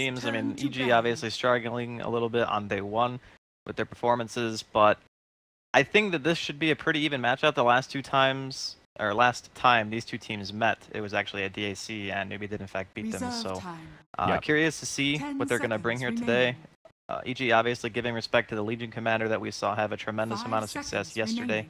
teams. I mean, EG obviously struggling a little bit on day one with their performances, but I think that this should be a pretty even matchup. The last time these two teams met, it was actually a DAC, and Newbee did in fact beat them. So curious to see what they're going to bring here today. EG obviously giving respect to the Legion commander that we saw have a tremendous amount of success yesterday.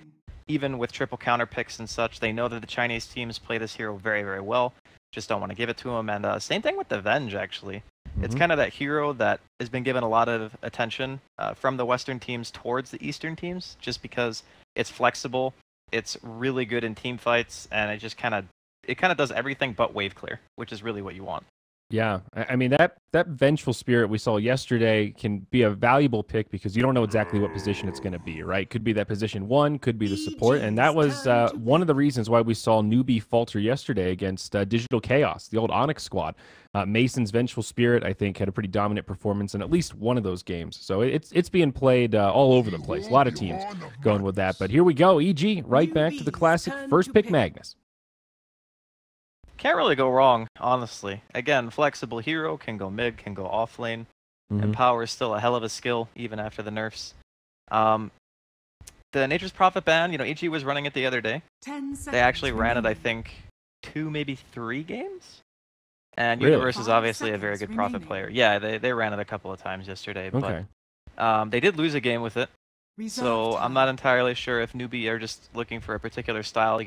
Even with triple counter picks and such, they know that the Chinese teams play this hero very, very well. Just don't want to give it to him. And same thing with the Venge, actually. It's kind of that hero that has been given a lot of attention from the Western teams towards the Eastern teams, just because it's flexible, it's really good in team fights, and it just kind of does everything but wave clear, which is really what you want. Yeah, I mean, that vengeful spirit we saw yesterday can be a valuable pick because you don't know exactly what position it's going to be, right? Could be that position 1, could be the support, and that was one of the reasons why we saw Newbee falter yesterday against Digital Chaos, the old Onyx squad. Mason's vengeful spirit, I think, had a pretty dominant performance in at least one of those games. So it's being played all over the place. A lot of teams going with that. But here we go, EG, right back to the classic first pick Magnus. Can't really go wrong, honestly. Again, flexible hero, can go mid, can go off lane. And power is still a hell of a skill, even after the nerfs. The Nature's Prophet ban, EG was running it the other day. They actually ran it, I think, 2, maybe 3 games? And Universe is obviously a very good Prophet player. Yeah, they ran it a couple of times yesterday. Okay. But they did lose a game with it. So I'm not entirely sure if Newbee are just looking for a particular style.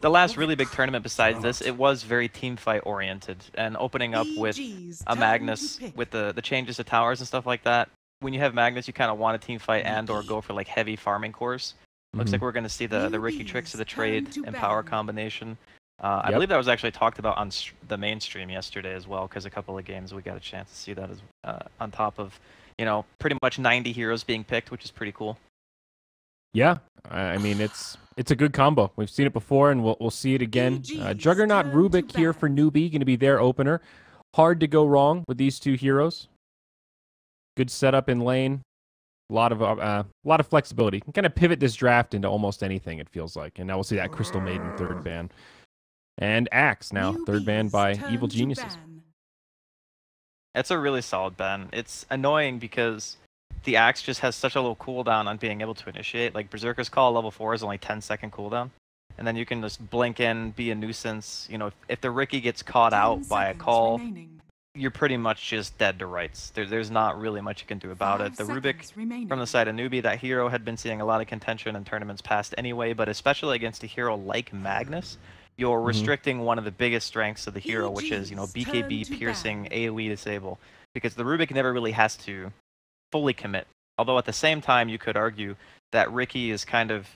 The last really big tournament besides this, it was very team fight oriented, and opening up with a Magnus with the changes to towers and stuff like that. When you have Magnus, you kind of want a team fight and or go for like heavy farming cores. Looks like we're going to see the Ricky tricks of the trade and power combination. I believe that was actually talked about on the mainstream yesterday as well, because a couple of games we got a chance to see that as on top of pretty much 90 heroes being picked, which is pretty cool. Yeah, I mean, it's a good combo. We've seen it before, and we'll see it again. Juggernaut Rubik here for Newbee, going to be their opener. Hard to go wrong with these two heroes. Good setup in lane. A lot of flexibility. You can kind of pivot this draft into almost anything, it feels like. And now we'll see that Crystal Maiden third ban. And Axe now, third ban by Evil Geniuses. That's a really solid ban. It's annoying because the Axe just has such a low cooldown on being able to initiate. Like Berserker's Call level 4 is only 10-second cooldown. And then you can just blink in, be a nuisance. If the Ricky gets caught out by a call, you're pretty much just dead to rights. There's not really much you can do about it. The Rubik from the side of Newbee, that hero had been seeing a lot of contention in tournaments past anyway, but especially against a hero like Magnus, you're restricting one of the biggest strengths of the hero, which is, BKB, piercing, AoE disable. Because the Rubik never really has to fully commit. Although at the same time, you could argue that Ricky is kind of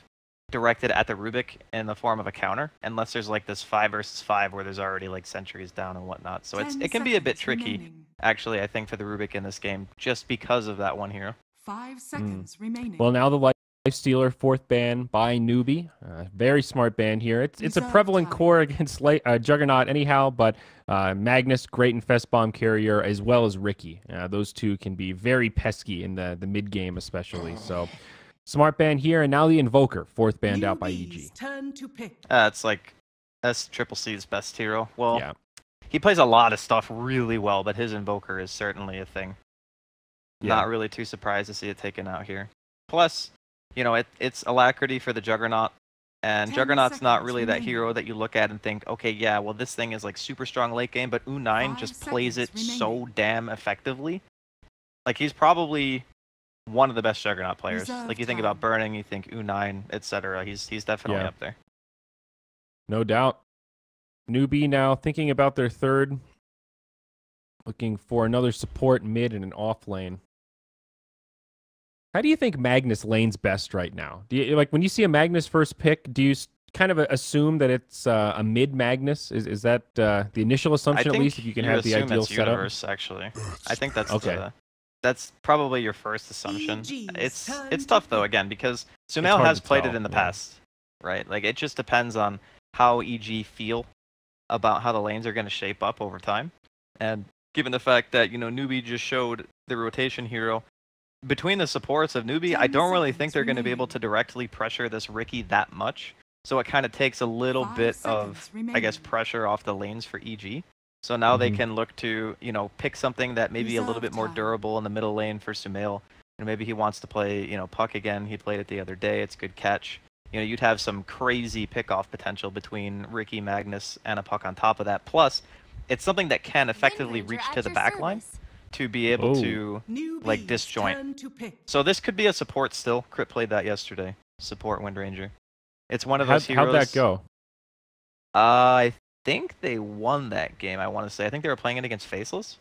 directed at the Rubik in the form of a counter, unless there's like this 5 versus 5 where there's already like sentries down and whatnot. So it can be a bit tricky, actually, I think, for the Rubik in this game, just because of that one hero. 5 seconds remaining. Well, now the Lifestealer, fourth ban by Newbee. Very smart ban here. It's a prevalent core against Juggernaut anyhow, but Magnus, great Infest Bomb carrier, as well as Ricky. Those two can be very pesky in the mid-game especially. So smart ban here, and now the Invoker, fourth banned out by EG. Turn to pick. That's Triple C's best hero. Well, yeah. He plays a lot of stuff really well, but his Invoker is certainly a thing. Yeah. Not really too surprised to see it taken out here. Plus, it's Alacrity for the Juggernaut, and Juggernaut's not really that hero that you look at and think, okay, yeah, well, this thing is like super strong late game, but U9 just plays it so damn effectively. Like, he's probably one of the best Juggernaut players. Like, you think about Burning, you think U9, etc. He's definitely up there. No doubt. Newbee now thinking about their third, looking for another support mid and an off lane. How do you think Magnus lanes best right now? Do you, like, when you see a Magnus first pick, do you kind of assume that it's a mid Magnus? Is that the initial assumption, at least, if you can have the ideal setup? Universe, actually. I think that's okay. That's probably your first assumption. It's tough though, again, because Sumail has played it in the past, right? Like, it just depends on how EG feel about how the lanes are going to shape up over time. And given the fact that, Newbee just showed the rotation hero, between the supports of Newbee, I don't really think they're going to be able to directly pressure this Ricky that much. So it kind of takes a little bit of, I guess, pressure off the lanes for EG. So now they can look to, you know, pick something that may be a little bit more time. durable in the middle lane for Sumail. And maybe he wants to play, you know, Puck again. He played it the other day. It's a good catch. You know, you'd have some crazy pickoff potential between Ricky, Magnus, and a Puck on top of that. Plus, it's something that can effectively reach to the back line to be able to, like, Newbee's disjoint. turn to pick. So this could be a support still. Crit played that yesterday. Support Wind Ranger. It's one of those heroes. How'd that go? I think they won that game, I want to say. I think they were playing it against Faceless.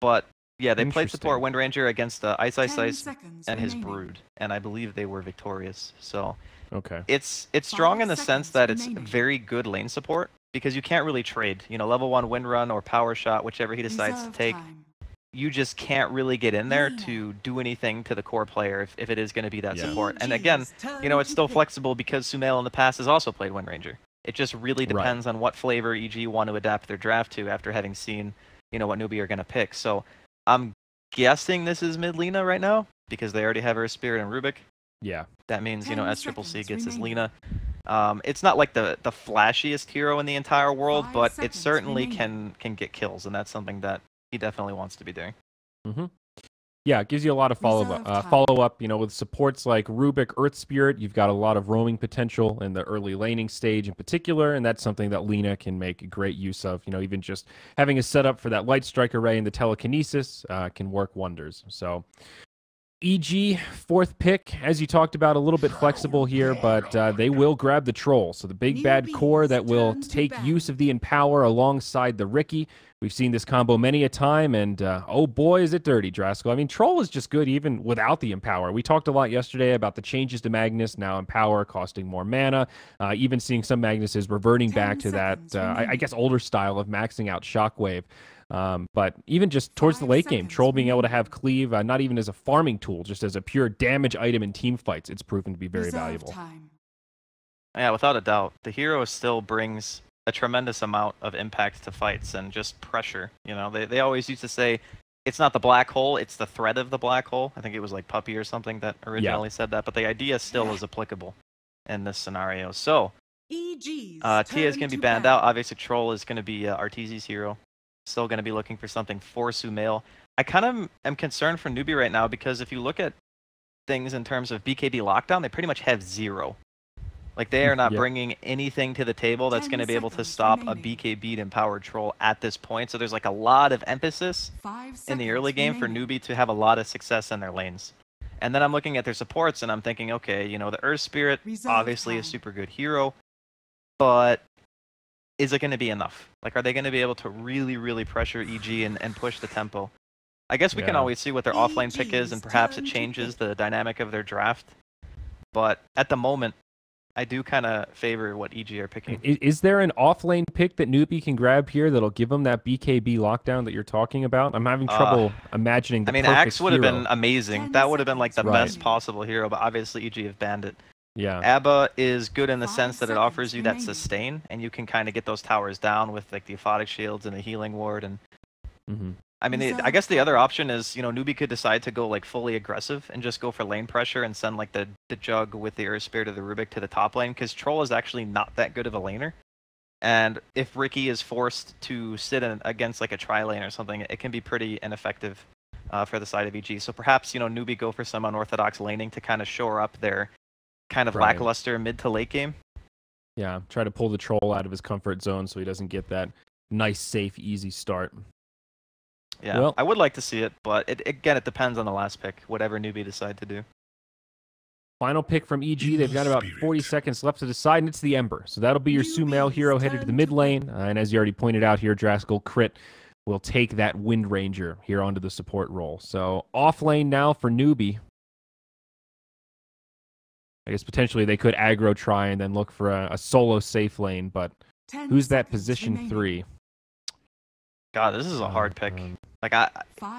But, yeah, they played support Wind Ranger against Ice 10 and seconds his remaining. Brood. And I believe they were victorious. So Okay. it's strong in the 5 sense that it's seconds very good lane support. Because you can't really trade. You know, level 1 Wind Run or Power Shot, whichever he decides Reserve to take. time. You just can't really get in there Lena. to do anything to the core player if it is going to be that Yeah. support. And EG's again, turn you know, it's to still pick. flexible because Sumail in the past has also played Wind Ranger. It just really Right. depends on what flavor EG want to adapt their draft to after having seen, you know, what Newbee are going to pick. So I'm guessing this is mid Lena right now because they already have Earth Spirit and Rubik. Yeah. That means, you know, 10 SCCC seconds gets his remaining. Lena. It's not like the flashiest hero in the entire world, 5 but it seconds certainly remaining. can get kills, and that's something that he definitely wants to be doing. Yeah, it gives you a lot of Reserve time. follow up. You know, with supports like Rubik, Earth Spirit, you've got a lot of roaming potential in the early laning stage in particular, and that's something that Lena can make great use of. You know, even just having a setup for that Light Strike array and the telekinesis can work wonders. So, EG, fourth pick, as you talked about, a little bit flexible here, but they will grab the Troll. So the big bad core that will Newbee's turn to take bat. use of the Empower alongside the Ricky. We've seen this combo many a time, and oh boy, is it dirty, Draskell. I mean, Troll is just good even without the Empower. We talked a lot yesterday about the changes to Magnus, now Empower costing more mana, even seeing some Magnuses reverting 10 back to that, seconds I remaining. guess, older style of maxing out Shockwave. But even just towards the 5 late game, seconds Troll being able to remaining. have Cleave, not even as a farming tool, just as a pure damage item in team fights, it's proven to be very Reserve valuable. time. Yeah, without a doubt. The hero still brings a tremendous amount of impact to fights and just pressure. You know, they always used to say, it's not the black hole, it's the threat of the black hole. I think it was like Puppy or something that originally said that, but the idea still is applicable in this scenario. So, EG's Tia is turn going to be to banned bat. out. Obviously, Troll is going to be Arteezy's hero. Still going to be looking for something for Sumail. I kind of am concerned for Newbee right now because if you look at things in terms of BKB lockdown, they pretty much have 0. Like, they are not Yeah. bringing anything to the table that's 10 going to be able to seconds stop remaining. a BKB'd Empowered Troll at this point. So there's like a lot of emphasis 5 in the seconds early game for remaining. Newbee to have a lot of success in their lanes. And then I'm looking at their supports and I'm thinking, okay, you know, the Earth Spirit, Reserve obviously a time. super good hero, but is it going to be enough? Like, are they going to be able to really, really pressure EG and push the tempo? I guess we can Yeah. always see what their offlane pick is, and EG's perhaps it turn to changes pick. the dynamic of their draft. But at the moment, I do kind of favor what EG are picking. Is there an off-lane pick that Newbie can grab here that'll give him that BKB lockdown that you're talking about? I'm having trouble imagining the I mean, perfect Axe would have hero. been amazing. 10 That would have been like the seconds best remaining. possible hero, but obviously EG have banned it. Yeah. ABBA is good in the 5 sense that it offers seconds you that remaining. sustain, and you can kind of get those towers down with like the aphotic shields and the healing ward. And hmm I mean, I Reserve guess the other time. option is, you know, Newbie could decide to go like fully aggressive and just go for lane pressure and send like the Jug with the Earth Spirit or the Rubik to the top lane, because Troll is actually not that good of a laner. And if Ricky is forced to sit against like a tri-lane or something, it can be pretty ineffective for the side of EG. So perhaps, you know, Newbie go for some unorthodox laning to kind of shore up their kind of Right. lackluster mid to late game. Yeah. Try to pull the Troll out of his comfort zone so he doesn't get that nice, safe, easy start. Yeah, Well- I would like to see it, but again, it depends on the last pick, whatever Newbie decide to do. Final pick from EG. They've got about 40 seconds left to decide, and it's the Ember. So that'll be your Sumail hero headed to the mid lane. And as you already pointed out here, Draskell Crit will take that Wind Ranger here onto the support role. So off lane now for Newbie. I guess potentially they could aggro try and then look for a solo safe lane, but 10 who's that seconds position remaining. 3? God, this is a hard pick. Like, 5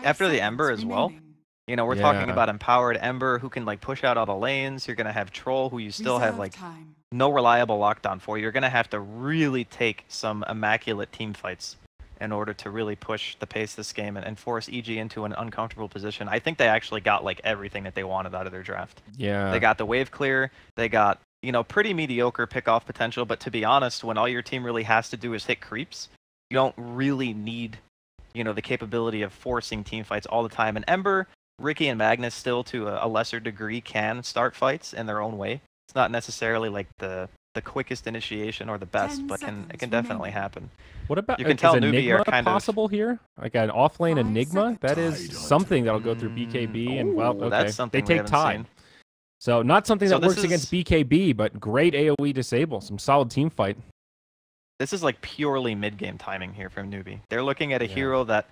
after the seconds Ember as well, remaining. you know, we're talking Yeah. about empowered Ember who can like push out all the lanes. You're gonna have Troll who you still have Reserve like time. no reliable lockdown for. You're gonna have to really take some immaculate team fights in order to really push the pace of this game and force EG into an uncomfortable position. I think they actually got like everything that they wanted out of their draft. Yeah. They got the wave clear. They got, you know, pretty mediocre pick-off potential. But to be honest, when all your team really has to do is hit creeps, You don't really need, the capability of forcing team fights all the time. And Ember, Ricky, and Magnus still to a lesser degree can start fights in their own way. It's not necessarily like the quickest initiation or the best, but it can definitely happen. What about you can tell is Newbee Enigma are kind possible here? Like an offlane Enigma? That is something that'll go through BKB, and well, okay, that's something they take Tide. So not something that works against BKB, but great AoE disable. Some solid team fight. This is like purely mid-game timing here from Newbee. They're looking at a hero that,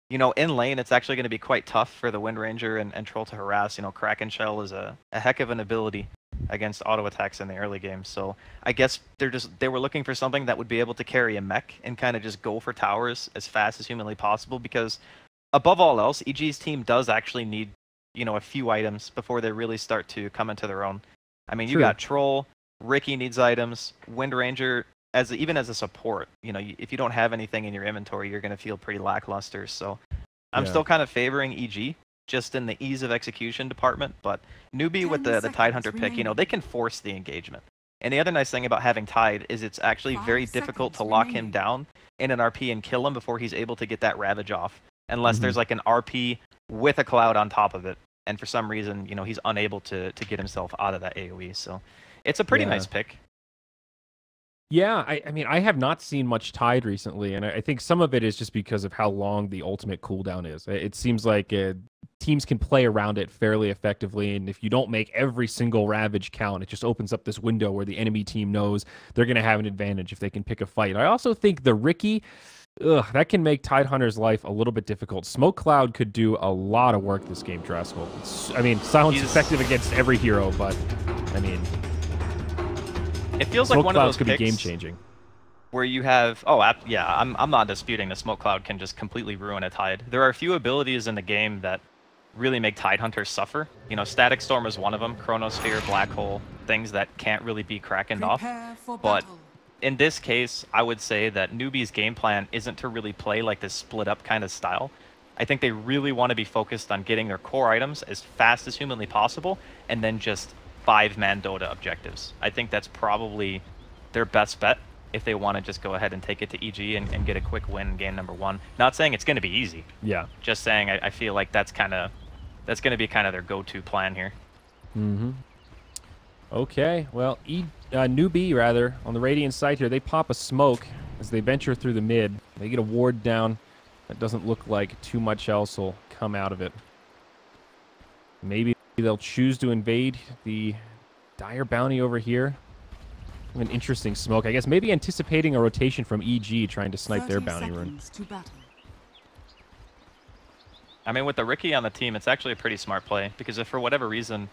in lane, it's actually going to be quite tough for the Wind Ranger and Troll to harass. Kraken Shell is a heck of an ability against auto attacks in the early game. So I guess they were looking for something that would be able to carry a mech and kind of just go for towers as fast as humanly possible, because above all else, EG's team does actually need, a few items before they really start to come into their own. I mean, you got Troll, Ricky needs items, Wind Ranger, even as a support, if you don't have anything in your inventory, you're going to feel pretty lackluster. So I'm still kind of favoring EG just in the ease of execution department, but Newbee with the Tidehunter pick, they can force the engagement. And the other nice thing about having Tide is it's actually very difficult to lock him down in an RP and kill him before he's able to get that Ravage off, unless there's like an RP with a cloud on top of it. And for some reason, he's unable to get himself out of that AoE. So it's a pretty nice pick. Yeah, I mean, I have not seen much Tide recently, and I think some of it is just because of how long the ultimate cooldown is. It seems like teams can play around it fairly effectively, and if you don't make every single Ravage count, it just opens up this window where the enemy team knows they're going to have an advantage if they can pick a fight. I also think the Ricky, that can make Tidehunter's life a little bit difficult. Smoke Cloud could do a lot of work this game, Draskell. Silence effective against every hero, but, I mean... It feels like one of those could be picks game changing, where you have I'm not disputing the Smoke Cloud can just completely ruin a Tide. There are a few abilities in the game that really make Tidehunter suffer. Static Storm is one of them, Chronosphere, Black Hole, things that can't really be Krakened off. But in this case, I would say that Newbee's game plan isn't to really play like this split up kind of style. I think they really want to be focused on getting their core items as fast as humanly possible, and then just 5-man Dota objectives. I think that's probably their best bet if they want to just go ahead and take it to EG and get a quick win in game number 1. Not saying it's going to be easy. Yeah. Just saying I feel like that's going to be kind of their go-to plan here. Okay, well, Newbee, rather, on the Radiant side here, they pop a smoke as they venture through the mid. They get a ward down. That doesn't look like too much else will come out of it. Maybe they'll choose to invade the Dire Bounty over here. An interesting smoke. I guess maybe anticipating a rotation from EG trying to snipe their bounty rune. I mean, with the Ricky on the team, it's actually a pretty smart play, because if for whatever reason,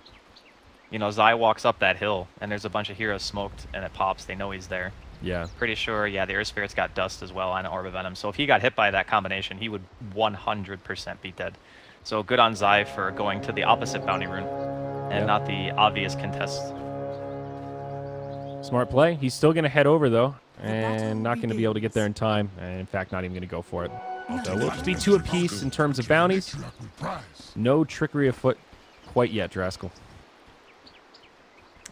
Zai walks up that hill and there's a bunch of heroes smoked and it pops, they know he's there. Yeah. Pretty sure, the Earth Spirit's got Dust as well and an Orb of Venom. So if he got hit by that combination, he would 100% be dead. So good on Zai for going to the opposite bounty rune and not the obvious contest. Smart play. He's still going to head over, though, and not going to be able to get there in time. And in fact, not even going to go for it. So we'll just be 2 apiece in terms of bounties. No trickery afoot quite yet, Draskell.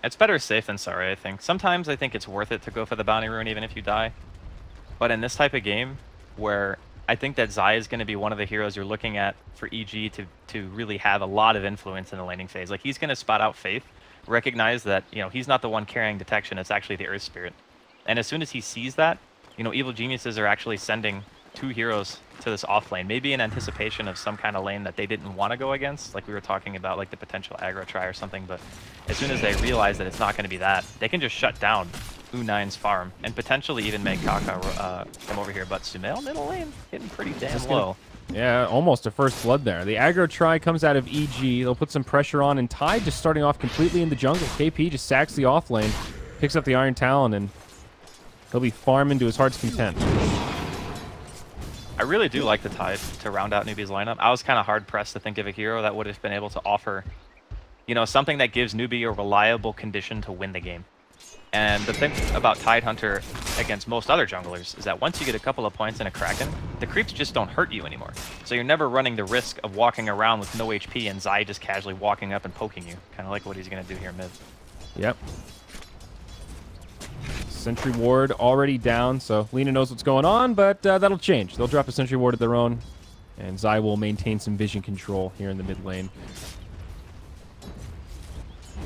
It's better safe than sorry, I think. Sometimes I think it's worth it to go for the bounty rune even if you die. But in this type of game, where I think that Zai is going to be one of the heroes you're looking at for EG to really have a lot of influence in the laning phase. Like, he's going to spot out Faith, recognize that, he's not the one carrying detection, it's actually the Earth Spirit. And as soon as he sees that, Evil Geniuses are actually sending 2 heroes to this off lane, maybe in anticipation of some kind of lane that they didn't want to go against, like we were talking about, like the potential aggro try or something. But as soon as they realize that it's not going to be that, they can just shut down U9's farm and potentially even make Kaka come over here. But Sumail middle lane hitting pretty damn low. Yeah, almost a first blood there. The aggro try comes out of EG. They'll put some pressure on, and Tide just starting off completely in the jungle. KP just sacks the off lane, picks up the Iron Talon, and he'll be farming to his heart's content. I really do like the Tide to round out Newbee's lineup. I was kind of hard-pressed to think of a hero that would have been able to offer, something that gives Newbee a reliable condition to win the game. And the thing about Tidehunter against most other junglers is that once you get a couple of points in a Kraken, the creeps just don't hurt you anymore. So you're never running the risk of walking around with no HP and Zai just casually walking up and poking you. Kind of like what he's going to do here mid. Yep. Sentry ward already down, so Lina knows what's going on, but that'll change. They'll drop a sentry ward of their own, and Zai will maintain some vision control here in the mid lane.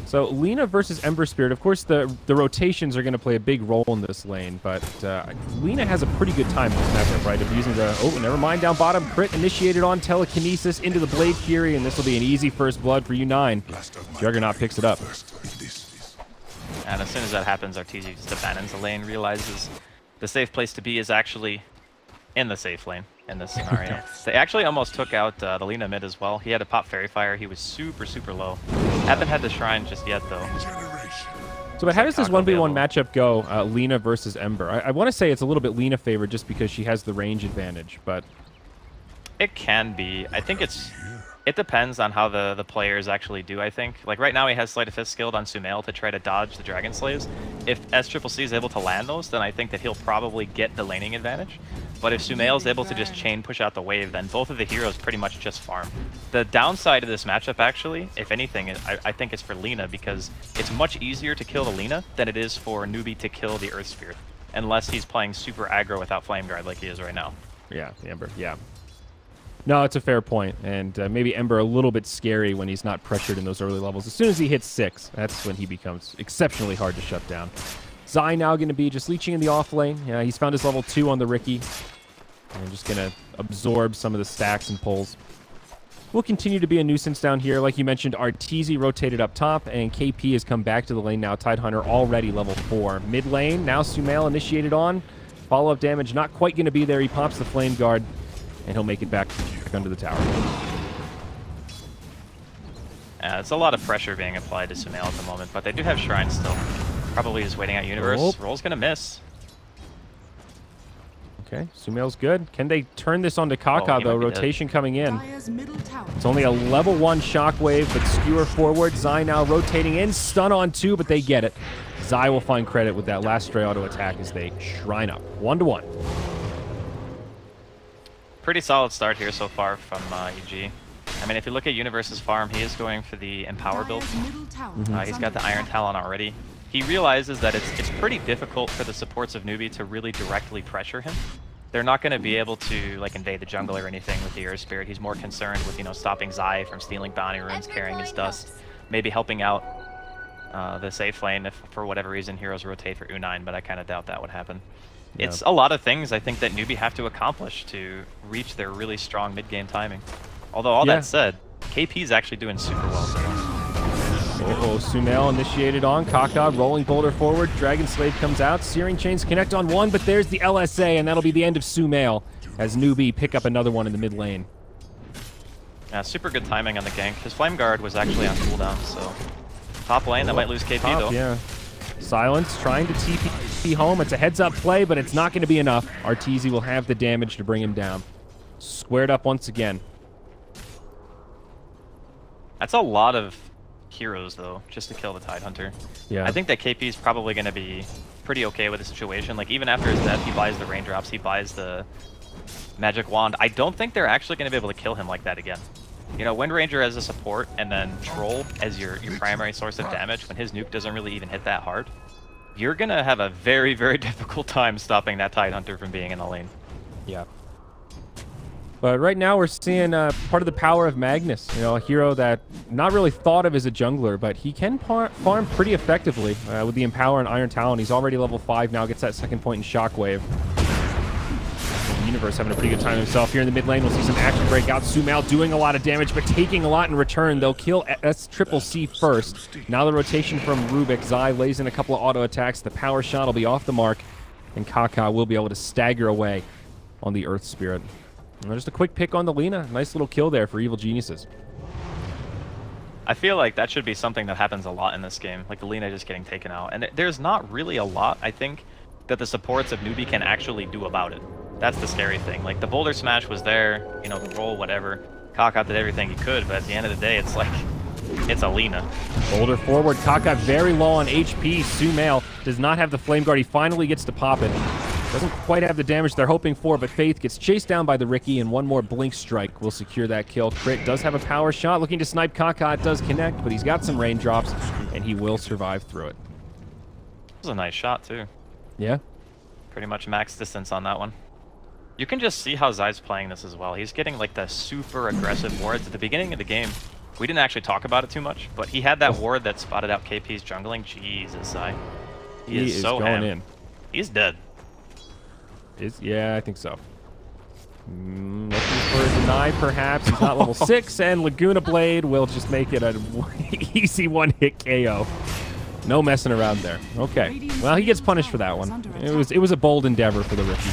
So Lina versus Ember Spirit, of course the rotations are going to play a big role in this lane, but Lina has a pretty good time in this matchup, right? Of using the, oh, never mind, down bottom, crit initiated on telekinesis into the Blade Fury, and this will be an easy first blood for U9. Juggernaut picks it up. And as soon as that happens, Arteezy just abandons the lane, realizes the safe place to be is actually in the safe lane in this scenario. They actually almost took out the Lina mid as well. He had to pop Fairy Fire. He was super, super low. Haven't had the Shrine just yet, though. So but how does this 1v1 matchup go, Lina versus Ember? I want to say it's a little bit Lina favored just because she has the range advantage, but... It can be. I think it depends on how the players actually do, I think. Like right now he has Sleight of Fist skilled on Sumail to try to dodge the Dragon Slaves. If SCCC is able to land those, then I think that he'll probably get the laning advantage. But if Sumail is able to just chain push out the wave, then both of the heroes pretty much just farm. The downside of this matchup actually, if anything, I think is for Lina, because it's much easier to kill the Lina than it is for Newbee to kill the Earth Spirit. Unless he's playing super aggro without Flame Guard like he is right now. Yeah, Ember, yeah. No, it's a fair point, and maybe Ember a little bit scary when he's not pressured in those early levels. As soon as he hits 6, that's when he becomes exceptionally hard to shut down. Zai now going to be just leeching in the off lane. Yeah, he's found his level 2 on the Riki, and just going to absorb some of the stacks and pulls. Will continue to be a nuisance down here. Like you mentioned, Arteezy rotated up top, and KP has come back to the lane now. Tidehunter already level 4. Mid lane, now Sumail initiated on. Follow-up damage not quite going to be there. He pops the Flame Guard, and he'll make it back under the tower. It's a lot of pressure being applied to Sumail at the moment, but they do have Shrine still. Probably just waiting out Universe. Oh. Roll's gonna miss. Okay, Sumail's good. Can they turn this onto Kaka, though? Rotation coming in. It's only a level 1 Shockwave, but skewer forward. Zai now rotating in. Stun on 2, but they get it. Zai will find credit with that last stray auto attack as they shrine up. 1-1. Pretty solid start here so far from EG. I mean, if you look at Universe's farm, he is going for the Empower build. He's got the Iron Talon already. He realizes that it's pretty difficult for the supports of Newbee to really directly pressure him. They're not going to be able to like invade the jungle or anything with the Earth Spirit. He's more concerned with, you know, stopping Zai from stealing bounty runes, carrying his dust, maybe helping out the safe lane if for whatever reason heroes rotate for U9, but I kind of doubt that would happen. Yeah. It's a lot of things I think that Newbee have to accomplish to reach their really strong mid-game timing. Although all that said, KP's actually doing super well so far. Oh, Sumail initiated on. Kaka rolling boulder forward. Dragon Slave comes out. Searing Chains connect on 1, but there's the LSA, and that'll be the end of Sumail as Newbee pick up another one in the mid lane. Super good timing on the gank. His Flame Guard was actually on cooldown, so top lane, that might lose KP though. Yeah. Silence trying to TP home. It's a heads-up play, but it's not going to be enough. Arteezy will have the damage to bring him down. Squared up once again. That's a lot of heroes, though, just to kill the Tidehunter. Yeah. I think that KP is probably going to be pretty okay with the situation. Like, even after his death, he buys the Raindrops, he buys the Magic Wand. I don't think they're actually going to be able to kill him like that again. You know, Wind Ranger as a support and then Troll as your primary source of damage when his nuke doesn't really even hit that hard, you're going to have a very, very difficult time stopping that Tidehunter from being in the lane. Yeah. But right now we're seeing part of the power of Magnus, you know, a hero that not really thought of as a jungler, but he can farm pretty effectively with the Empower and Iron Talon. He's already level 5 now, gets that second point in Shockwave. Universe having a pretty good time himself here in the mid lane. We'll see some action break out. Sumail doing a lot of damage, but taking a lot in return. They'll kill SCCC first. Now the rotation from Rubik. Zai lays in a couple of auto attacks. The power shot will be off the mark, and Kaka will be able to stagger away on the Earth Spirit. And just a quick pick on the Lina. Nice little kill there for Evil Geniuses. I feel like that should be something that happens a lot in this game, like the Lina just getting taken out. And there's not really a lot, I think, that the supports of Newbee can actually do about it. That's the scary thing. Like, the Boulder Smash was there, you know, the roll, whatever. Kaka did everything he could, but at the end of the day, it's like, it's a Lina. Boulder forward. Kaka very low on HP. Sumail does not have the Flame Guard. He finally gets to pop it. Doesn't quite have the damage they're hoping for, but Faith gets chased down by the Riki, and one more Blink Strike will secure that kill. Crit does have a power shot. Looking to snipe Kaka. It does connect, but he's got some raindrops, and he will survive through it. That was a nice shot, too. Yeah. Pretty much max distance on that one. You can just see how Zai's playing this as well. He's getting like the super aggressive wards at the beginning of the game. We didn't actually talk about it too much, but he had that ward that spotted out KP's jungling. Jesus, Zai. He is so going in. He's dead. Yeah, I think so. Looking for a deny, perhaps. He's not level 6, and Laguna Blade will just make it an easy one-hit KO. No messing around there. Okay. Well, he gets punished for that one. It was a bold endeavor for the rookie.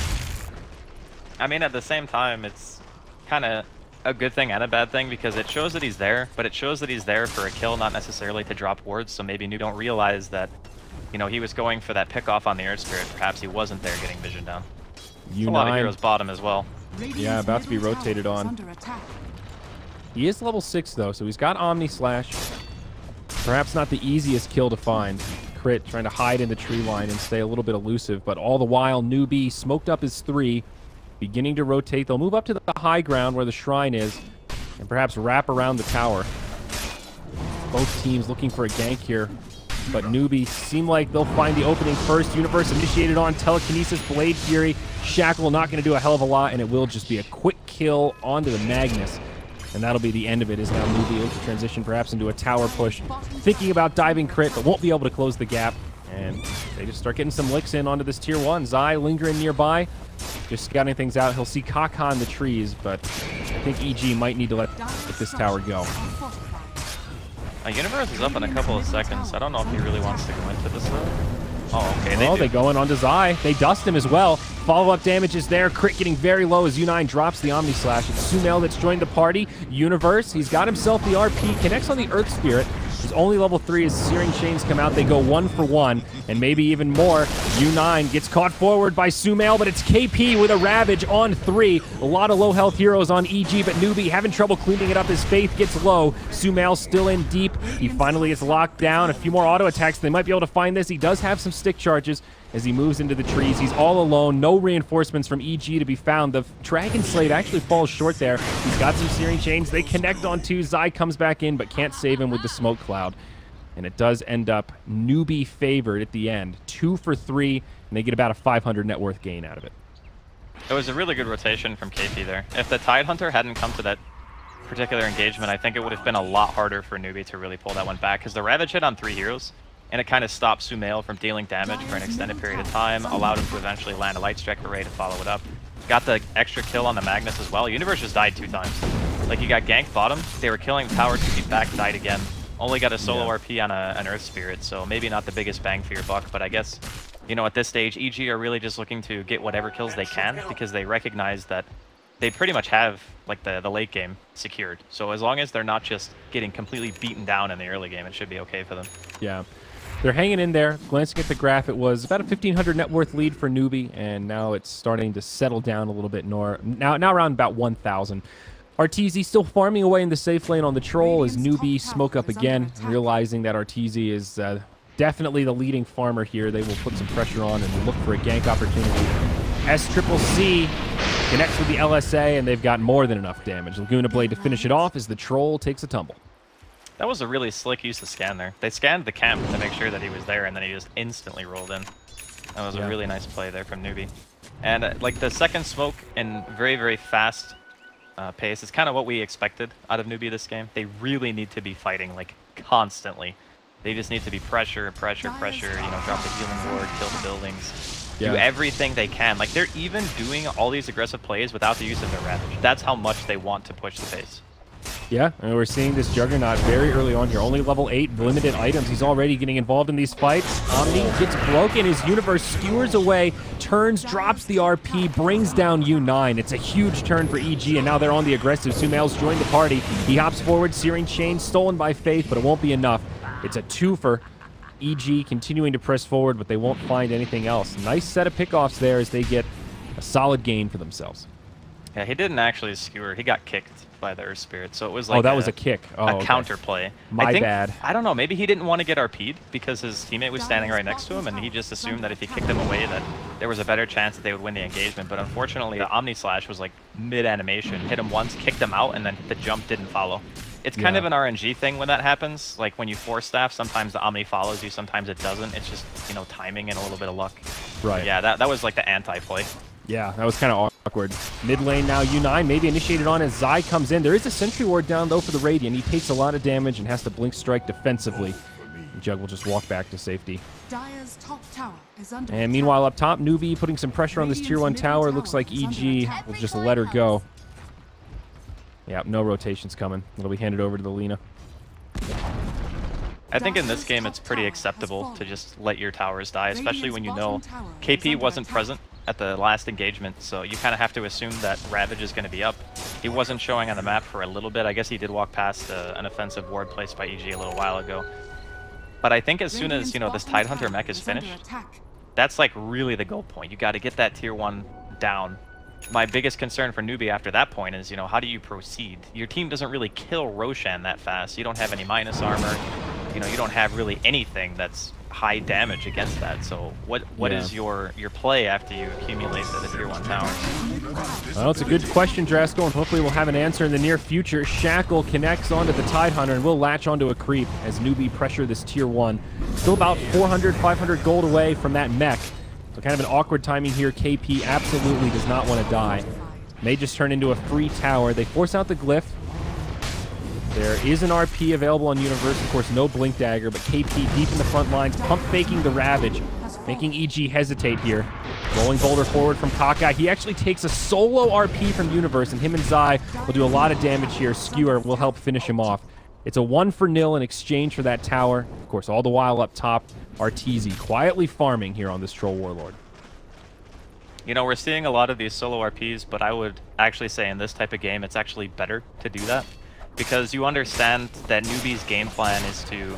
I mean, at the same time, it's kind of a good thing and a bad thing because it shows that he's there, but it shows that he's there for a kill, not necessarily to drop wards. So maybe you don't realize that, you know, he was going for that pick off on the Earth Spirit. Perhaps he wasn't there getting vision down. There's a lot of heroes bottom as well. Yeah, about to be rotated on. He is level 6 though, so he's got Omni Slash. Perhaps not the easiest kill to find. Crit trying to hide in the tree line and stay a little bit elusive, but all the while NewBee smoked up his 3, beginning to rotate. They'll move up to the high ground where the shrine is and perhaps wrap around the tower. Both teams looking for a gank here, but NewBee seem like they'll find the opening first. Universe initiated on Telekinesis, Blade Fury. Shackle not going to do a hell of a lot, and it will just be a quick kill onto the Magnus. And that'll be the end of it, as now NewBee looks to transition perhaps into a tower push. Thinking about diving crit, but won't be able to close the gap. And they just start getting some licks in onto this tier 1. Zai lingering nearby, just scouting things out. He'll see Kaka in the trees, but I think EG might need to let this tower go. Universe is up in a couple of seconds. I don't know if he really wants to go into this though. Oh, okay. They go in onto Zai. They dust him as well. Follow-up damage is there. Crit getting very low as U9 drops the Omni Slash. It's Sumail that's joined the party. Universe, he's got himself the RP. Connects on the Earth Spirit. He's only level 3 as Searing Chains come out. They go 1 for 1, and maybe even more. U9 gets caught forward by Sumail, but it's KP with a Ravage on 3. A lot of low-health heroes on EG, but NewBee having trouble cleaning it up. His faith gets low. Sumail still in deep. He finally gets locked down. A few more auto attacks. They might be able to find this. He does have some stick charges as he moves into the trees. He's all alone. No reinforcements from EG to be found. The Dragon Slate actually falls short there. He's got some Searing Chains. They connect on 2. Zai comes back in, but can't save him with the smoke cloud. And it does end up NewBee favored at the end. 2 for 3, and they get about a 500 net worth gain out of it. It was a really good rotation from KP there. If the Tidehunter hadn't come to that particular engagement, I think it would have been a lot harder for NewBee to really pull that one back, because the Ravage hit on 3 heroes, and it kind of stopped Sumail from dealing damage for an extended period of time, allowed him to eventually land a Light Strike array to follow it up. Got the extra kill on the Magnus as well. Universe just died 2 times. Like, he got ganked bottom, they were killing tower to keep back, died again. Only got a solo RP on an Earth Spirit, so maybe not the biggest bang for your buck, but I guess, you know, at this stage, EG are really just looking to get whatever kills they can, because they recognize that they pretty much have, like, the late game secured. So as long as they're not just getting completely beaten down in the early game, it should be okay for them. Yeah. They're hanging in there. Glancing at the graph, it was about a 1,500 net worth lead for NewBee, and now it's starting to settle down a little bit more. Now around about 1,000. Arteezy still farming away in the safe lane on the troll as NewBee smoke up again, realizing that Arteezy is definitely the leading farmer here. They will put some pressure on and look for a gank opportunity. SCCC connects with the LSA, and they've got more than enough damage. Laguna Blade to finish it off as the troll takes a tumble. That was a really slick use of scan there. They scanned the camp to make sure that he was there, and then he just instantly rolled in. That was a really nice play there from NewBee. And like the second smoke in very, very fast pace is kind of what we expected out of NewBee this game. They really need to be fighting like constantly. They just need to be pressure, pressure, pressure, you know, drop the healing ward, kill the buildings, do everything they can. Like, they're even doing all these aggressive plays without the use of their Ravage. That's how much they want to push the pace. Yeah, and we're seeing this Juggernaut very early on here. Only level 8, limited items. He's already getting involved in these fights. Omni gets broken. His Universe skewers away, turns, drops the RP, brings down U9. It's a huge turn for EG, and now they're on the aggressive. Sumail's joined the party. He hops forward. Searing Chain stolen by Faith, but it won't be enough. It's a 2 for EG continuing to press forward, but they won't find anything else. Nice set of pickoffs there as they get a solid gain for themselves. Yeah, he didn't actually skewer. He got kicked by the Earth Spirit, so it was like was a kick. A counter play. My bad. I don't know, maybe he didn't want to get RP'd because his teammate was standing right next to him, and he just assumed that if he kicked them away that there was a better chance that they would win the engagement. But unfortunately, the Omni Slash was like mid-animation. Hit him once, kicked him out, and then the jump didn't follow. It's kind of an RNG thing when that happens. Like when you force staff, sometimes the Omni follows you, sometimes it doesn't. It's just, you know, timing and a little bit of luck. Right. Yeah, that was like the anti-play. Yeah, that was kind of awkward. Mid lane now, U9 maybe initiated on as Zai comes in. There is a Sentry Ward down, though, for the Radiant. He takes a lot of damage and has to Blink Strike defensively. Jug will just walk back to safety. Dire's top tower is under And meanwhile, up top, Newbee putting some pressure on this Tier 1 tower. Looks like EG will just let her go. Yeah, no rotations coming. It'll be handed over to the Lina. I think in this game it's pretty acceptable to just let your towers die, especially when you know KP wasn't present at the last engagement, so you kind of have to assume that Ravage is going to be up. He wasn't showing on the map for a little bit. I guess he did walk past an offensive ward placed by EG a little while ago. But I think as soon as, you know, this Tidehunter mech is finished, that's like really the goal point. You got to get that Tier 1 down. My biggest concern for Newbee after that point is, you know, how do you proceed? Your team doesn't really kill Roshan that fast. You don't have any minus armor. You know, you don't have really anything that's high damage against that. So what is your play after you accumulate the Tier 1 towers? Well, it's a good question, Drasko, and hopefully we'll have an answer in the near future. Shackle connects onto the Tidehunter and will latch onto a creep as Newbee pressure this Tier 1. Still about 400, 500 gold away from that mech. So kind of an awkward timing here. KP absolutely does not want to die. May just turn into a free tower. They force out the glyph. There is an RP available on Universe. Of course, no Blink Dagger, but KP deep in the front lines, pump faking the Ravage, making EG hesitate here. Rolling Boulder forward from Kaka. He actually takes a solo RP from Universe, and him and Zai will do a lot of damage here. Skewer will help finish him off. It's a 1-0 in exchange for that tower. Of course, all the while up top, Arteezy quietly farming here on this Troll Warlord. You know, we're seeing a lot of these solo RPs, but I would actually say in this type of game, it's actually better to do that. Because you understand that Newbee's game plan is to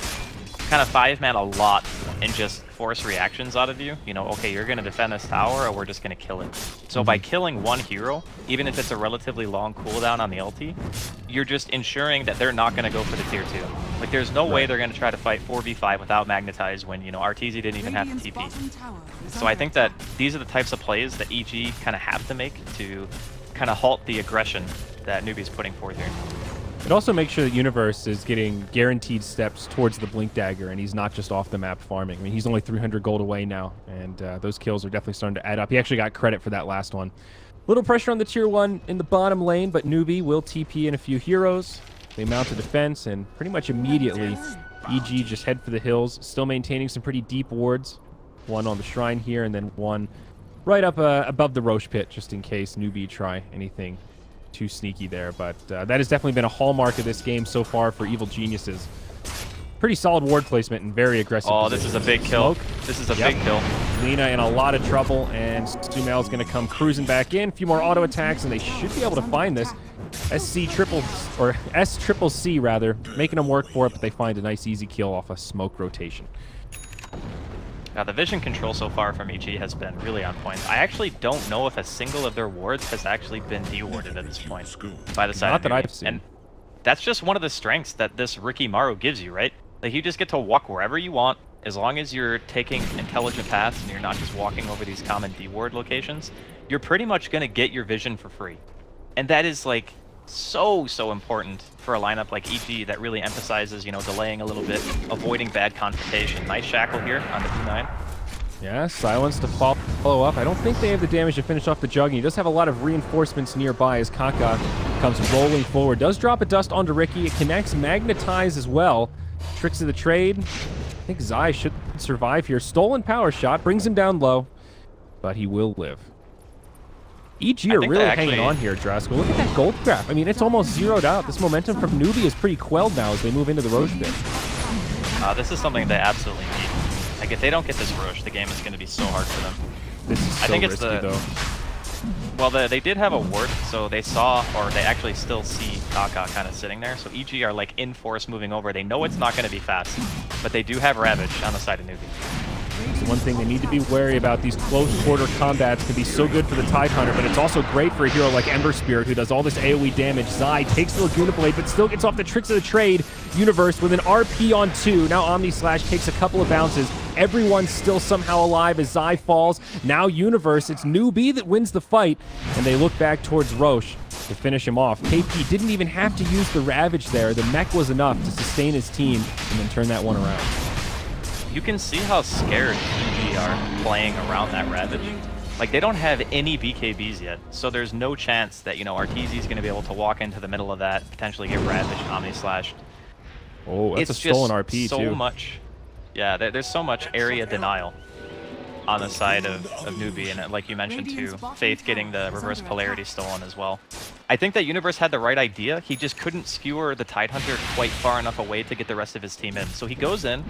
kind of 5-man a lot and just force reactions out of you. You know, okay, you're going to defend this tower or we're just going to kill it. So by killing one hero, even if it's a relatively long cooldown on the ulti, you're just ensuring that they're not going to go for the Tier 2. Like, there's no way they're going to try to fight 4v5 without Magnetize when, you know, Arteezy didn't even have to TP. So I think that these are the types of plays that EG kind of have to make to kind of halt the aggression that Newbee's putting forth here. It also makes sure that Universe is getting guaranteed steps towards the Blink Dagger, and he's not just off the map farming. I mean, he's only 300 gold away now, and those kills are definitely starting to add up. He actually got credit for that last one. Little pressure on the Tier 1 in the bottom lane, but Newbee will TP in a few heroes. They mount a defense, and pretty much immediately, EG just head for the hills, still maintaining some pretty deep wards. One on the Shrine here, and then one right up above the Roche Pit, just in case Newbee try anything too sneaky there. But that has definitely been a hallmark of this game so far for Evil Geniuses. Pretty solid ward placement and very aggressive. Oh, this is a big kill. Smoke. This is a big kill. Lina in a lot of trouble, and Sumel's going to come cruising back in. A few more auto attacks, and they should be able to find this. S-triple-C, rather, making them work for it, but they find a nice easy kill off a smoke rotation. Now, the vision control so far from EG has been really on point. I actually don't know if a single of their wards has actually been dewarded at this point by the side Not of that Newbee. I've seen. And that's just one of the strengths that this Ricky Maru gives you, right? Like, you just get to walk wherever you want, as long as you're taking intelligent paths and you're not just walking over these common deward locations, you're pretty much going to get your vision for free. And that is, like, so important for a lineup like EG that really emphasizes, you know, delaying a little bit, avoiding bad confrontation. Nice shackle here on the B9. Yeah, silence to follow up. I don't think they have the damage to finish off the Jug. He does have a lot of reinforcements nearby as Kaka comes rolling forward. Does drop a dust onto Ricky. It connects, magnetize as well. Tricks of the trade. I think Zai should survive here. Stolen power shot brings him down low, but he will live. EG are really hanging on here, Drasko. Look at that gold graph. I mean, it's almost zeroed out. This momentum from Newbee is pretty quelled now as they move into the Roche Pit. This is something they absolutely need. Like, if they don't get this Roche, the game is going to be so hard for them. This is so risky, though. Well, they did have a ward, so they saw, or they actually still see Kaka kind of sitting there. So EG are, like, in force moving over. They know it's not going to be fast, but they do have Ravage on the side of Newbee. the one thing they need to be wary about. These close quarter combats can be so good for the Tidehunter, but it's also great for a hero like Ember Spirit, who does all this AoE damage. Zai takes the Laguna Blade, but still gets off the tricks of the trade. Universe with an RP on 2. Now Omni Slash takes a couple of bounces. Everyone's still somehow alive as Zai falls. Now Universe, it's NewB that wins the fight, and they look back towards Roche to finish him off. KP didn't even have to use the Ravage there. The mech was enough to sustain his team and then turn that one around. You can see how scared EG are playing around that Ravage. Like, they don't have any BKBs yet, so there's no chance that, you know, Arteezy's going to be able to walk into the middle of that, potentially get Ravaged, Omni Slashed. Oh, that's a stolen RP, so too. Much. Yeah, there's so much area denial on the side of NewBee, and like you mentioned too, Faith getting the reverse polarity stolen as well. I think that Universe had the right idea. He just couldn't skewer the Tidehunter quite far enough away to get the rest of his team in. So he goes in,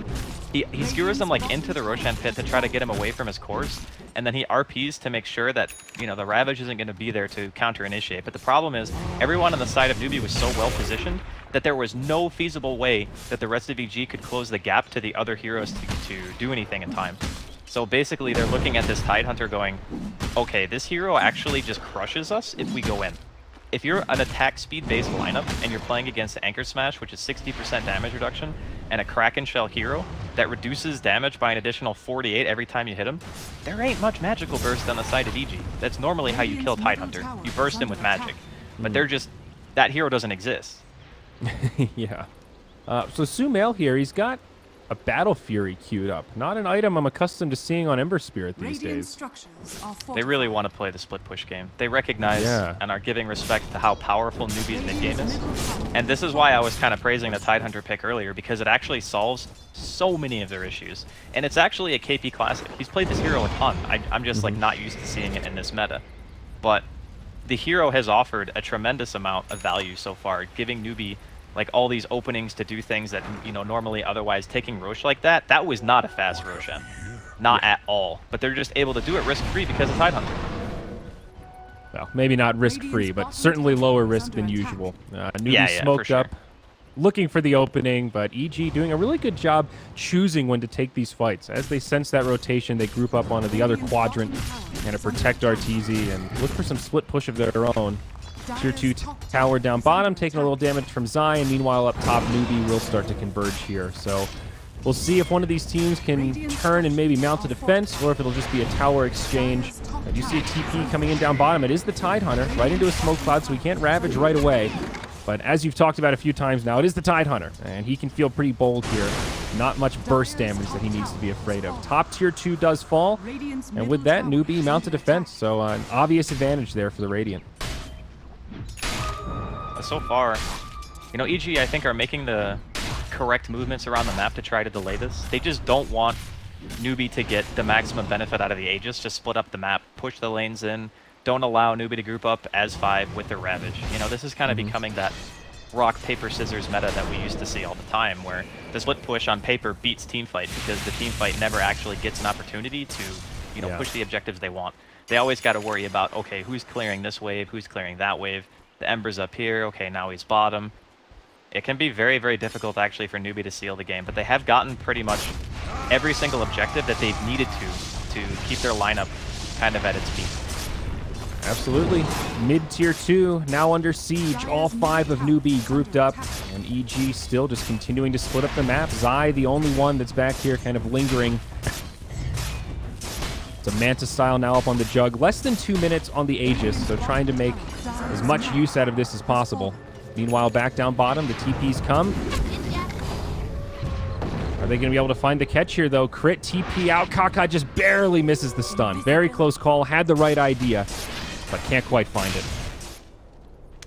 he skewers them like into the Roshan pit to try to get him away from his course, and then he RPs to make sure that, you know, the Ravage isn't going to be there to counter initiate. But the problem is everyone on the side of NewBee was so well positioned that there was no feasible way that the rest of EG could close the gap to the other heroes to do anything in time. So basically they're looking at this Tidehunter going, okay, this hero actually just crushes us if we go in. If you're an attack speed based lineup and you're playing against Anchor Smash, which is 60% damage reduction, and a Kraken Shell hero that reduces damage by an additional 48 every time you hit him, there ain't much magical burst on the side of EG. That's normally how you kill Tidehunter. You burst him with magic. But they're just, that hero doesn't exist. Yeah. So Sumail here, he's got a Battle Fury queued up. Not an item I'm accustomed to seeing on Ember Spirit these days. They really want to play the split push game. They recognize and are giving respect to how powerful NewBee's mid-game is. And this is why I was kind of praising the Tidehunter pick earlier, because it actually solves so many of their issues. And it's actually a KP classic. He's played this hero a ton. I'm just like not used to seeing it in this meta. But the hero has offered a tremendous amount of value so far, giving NewBee like all these openings to do things that, you know, normally otherwise taking Roche like that was not a fast Roshan. Not at all. But they're just able to do it risk-free because of Tidehunter. Well, maybe not risk-free, but certainly lower risk than usual. NewBee smoked up, looking for the opening, but EG doing a really good job choosing when to take these fights. As they sense that rotation, they group up onto the other quadrant and to protect Arteezy and look for some split push of their own. Tier 2 tower down bottom, taking a little damage from Zai, and meanwhile up top, NewBee will start to converge here. So we'll see if one of these teams can turn and maybe mount a defense, or if it'll just be a tower exchange. I do see a TP coming in down bottom. It is the Tidehunter, right into a smoke cloud, so he can't Ravage right away. But as you've talked about a few times now, it is the Tidehunter, and he can feel pretty bold here. Not much burst damage that he needs to be afraid of. Top tier 2 does fall, and with that, NewBee mounts a defense, so an obvious advantage there for the Radiant. So far, you know, EG, I think, are making the correct movements around the map to try to delay this. They just don't want NewBee to get the maximum benefit out of the Aegis. Just split up the map, push the lanes in, don't allow NewBee to group up as 5 with their Ravage. You know, this is kind of becoming that rock, paper, scissors meta that we used to see all the time, where the split push on paper beats teamfight because the teamfight never actually gets an opportunity to, you know, push the objectives they want. They always got to worry about, okay, who's clearing this wave, who's clearing that wave. The Ember's up here, okay, now he's bottom. It can be very, very difficult actually for NewBee to seal the game, but they have gotten pretty much every single objective that they've needed to keep their lineup kind of at its peak. Absolutely. Mid-tier 2, now under siege. All 5 of NewBee grouped up, and EG still just continuing to split up the map. Zai, the only one that's back here kind of lingering. It's a Manta style now up on the Jug. Less than 2 minutes on the Aegis, so trying to make as much use out of this as possible. Meanwhile, back down bottom, the TPs come. Are they going to be able to find the catch here, though? Crit TP out. Kaka just barely misses the stun. Very close call. Had the right idea, but can't quite find it.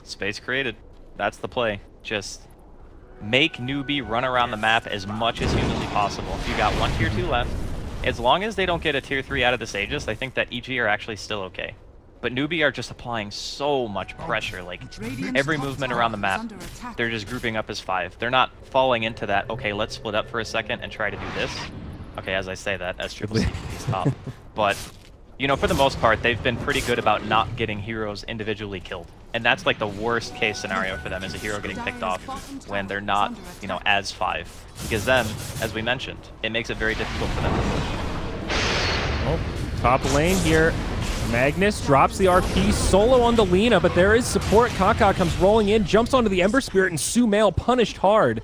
Space created. That's the play. Just make NewBee run around the map as much as humanly possible. If you got one tier 2 left, as long as they don't get a tier 3 out of this Aegis, I think that EG are actually still okay. But NewBee are just applying so much pressure. Like, every movement around the map, they're just grouping up as 5. They're not falling into that, okay, let's split up for a second and try to do this. Okay, as I say that, as triple CP's top. But, you know, for the most part, they've been pretty good about not getting heroes individually killed. And that's like the worst case scenario for them, is a hero getting picked off when they're not, you know, as 5. Because then, as we mentioned, it makes it very difficult for them to push. Top lane here. Magnus drops the RP solo on the Lina, but there is support. Kaka comes rolling in, jumps onto the Ember Spirit, and Sumail punished hard.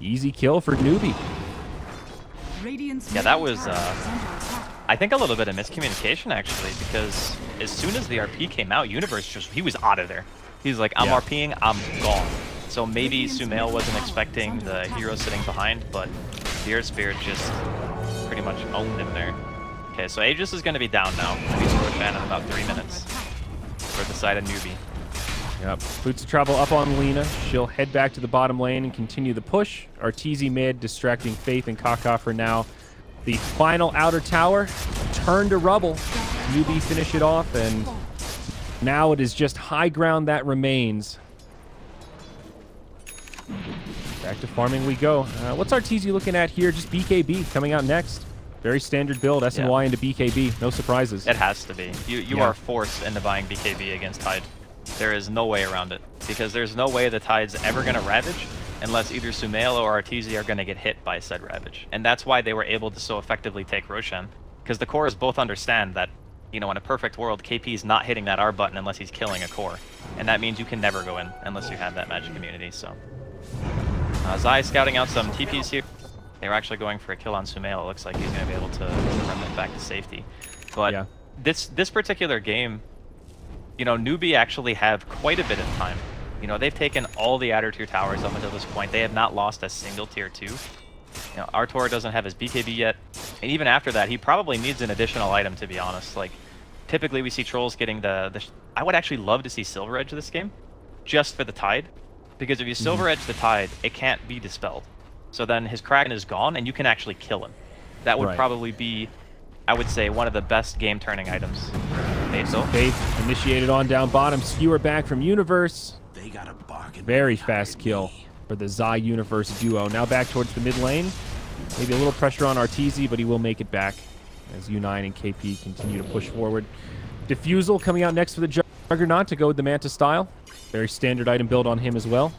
Easy kill for Newbee. Yeah, that was, I think, a little bit of miscommunication, actually, because as soon as the RP came out, Universe he was out of there. He's like, I'm RPing, I'm gone. So maybe Sumail wasn't expecting the hero sitting behind, but the Earth Spirit just pretty much owned him there. Okay, so Aegis is going to be down now. He's Roshan in about 3 minutes for the side of Newbee. Yep, boots of travel up on Lina. She'll head back to the bottom lane and continue the push. Arteezy mid, distracting Faith and Kaka for now. The final outer tower turned to rubble. Newbee finish it off, and now it is just high ground that remains. Back to farming we go. What's Arteezy looking at here? Just BKB coming out next. Very standard build, SNY into BKB. No surprises. It has to be. You are forced into buying BKB against Tide. There is no way around it, because there's no way the Tide's ever going to Ravage unless either Sumail or Arteezy are going to get hit by said Ravage. And that's why they were able to so effectively take Roshan, because the cores both understand that, you know, in a perfect world, KP is not hitting that R button unless he's killing a core. And that means you can never go in unless you have that magic immunity, so. Zai scouting out some TPs here. They were actually going for a kill on Sumail. It looks like he's going to be able to remnant back to safety. But this particular game, you know, Newbee actually have quite a bit of time. You know, they've taken all the outer tier towers up until this point. They have not lost a single tier 2. You know, Artor doesn't have his BKB yet. And even after that, he probably needs an additional item, to be honest. Like, typically we see Trolls getting I would actually love to see Silver Edge this game, just for the Tide. Because if you Silver Edge the Tide, it can't be dispelled. So then his Kraken is gone, and you can actually kill him. That would probably be, I would say, one of the best game-turning items. Faith initiated on down bottom. Skewer back from Universe. They got a bargain. Very fast kill for the Zai Universe duo. Now back towards the mid lane. Maybe a little pressure on Arteezy, but he will make it back as U9 and KP continue to push forward. Diffusal coming out next for the Juggernaut to go with the Manta style. Very standard item build on him as well.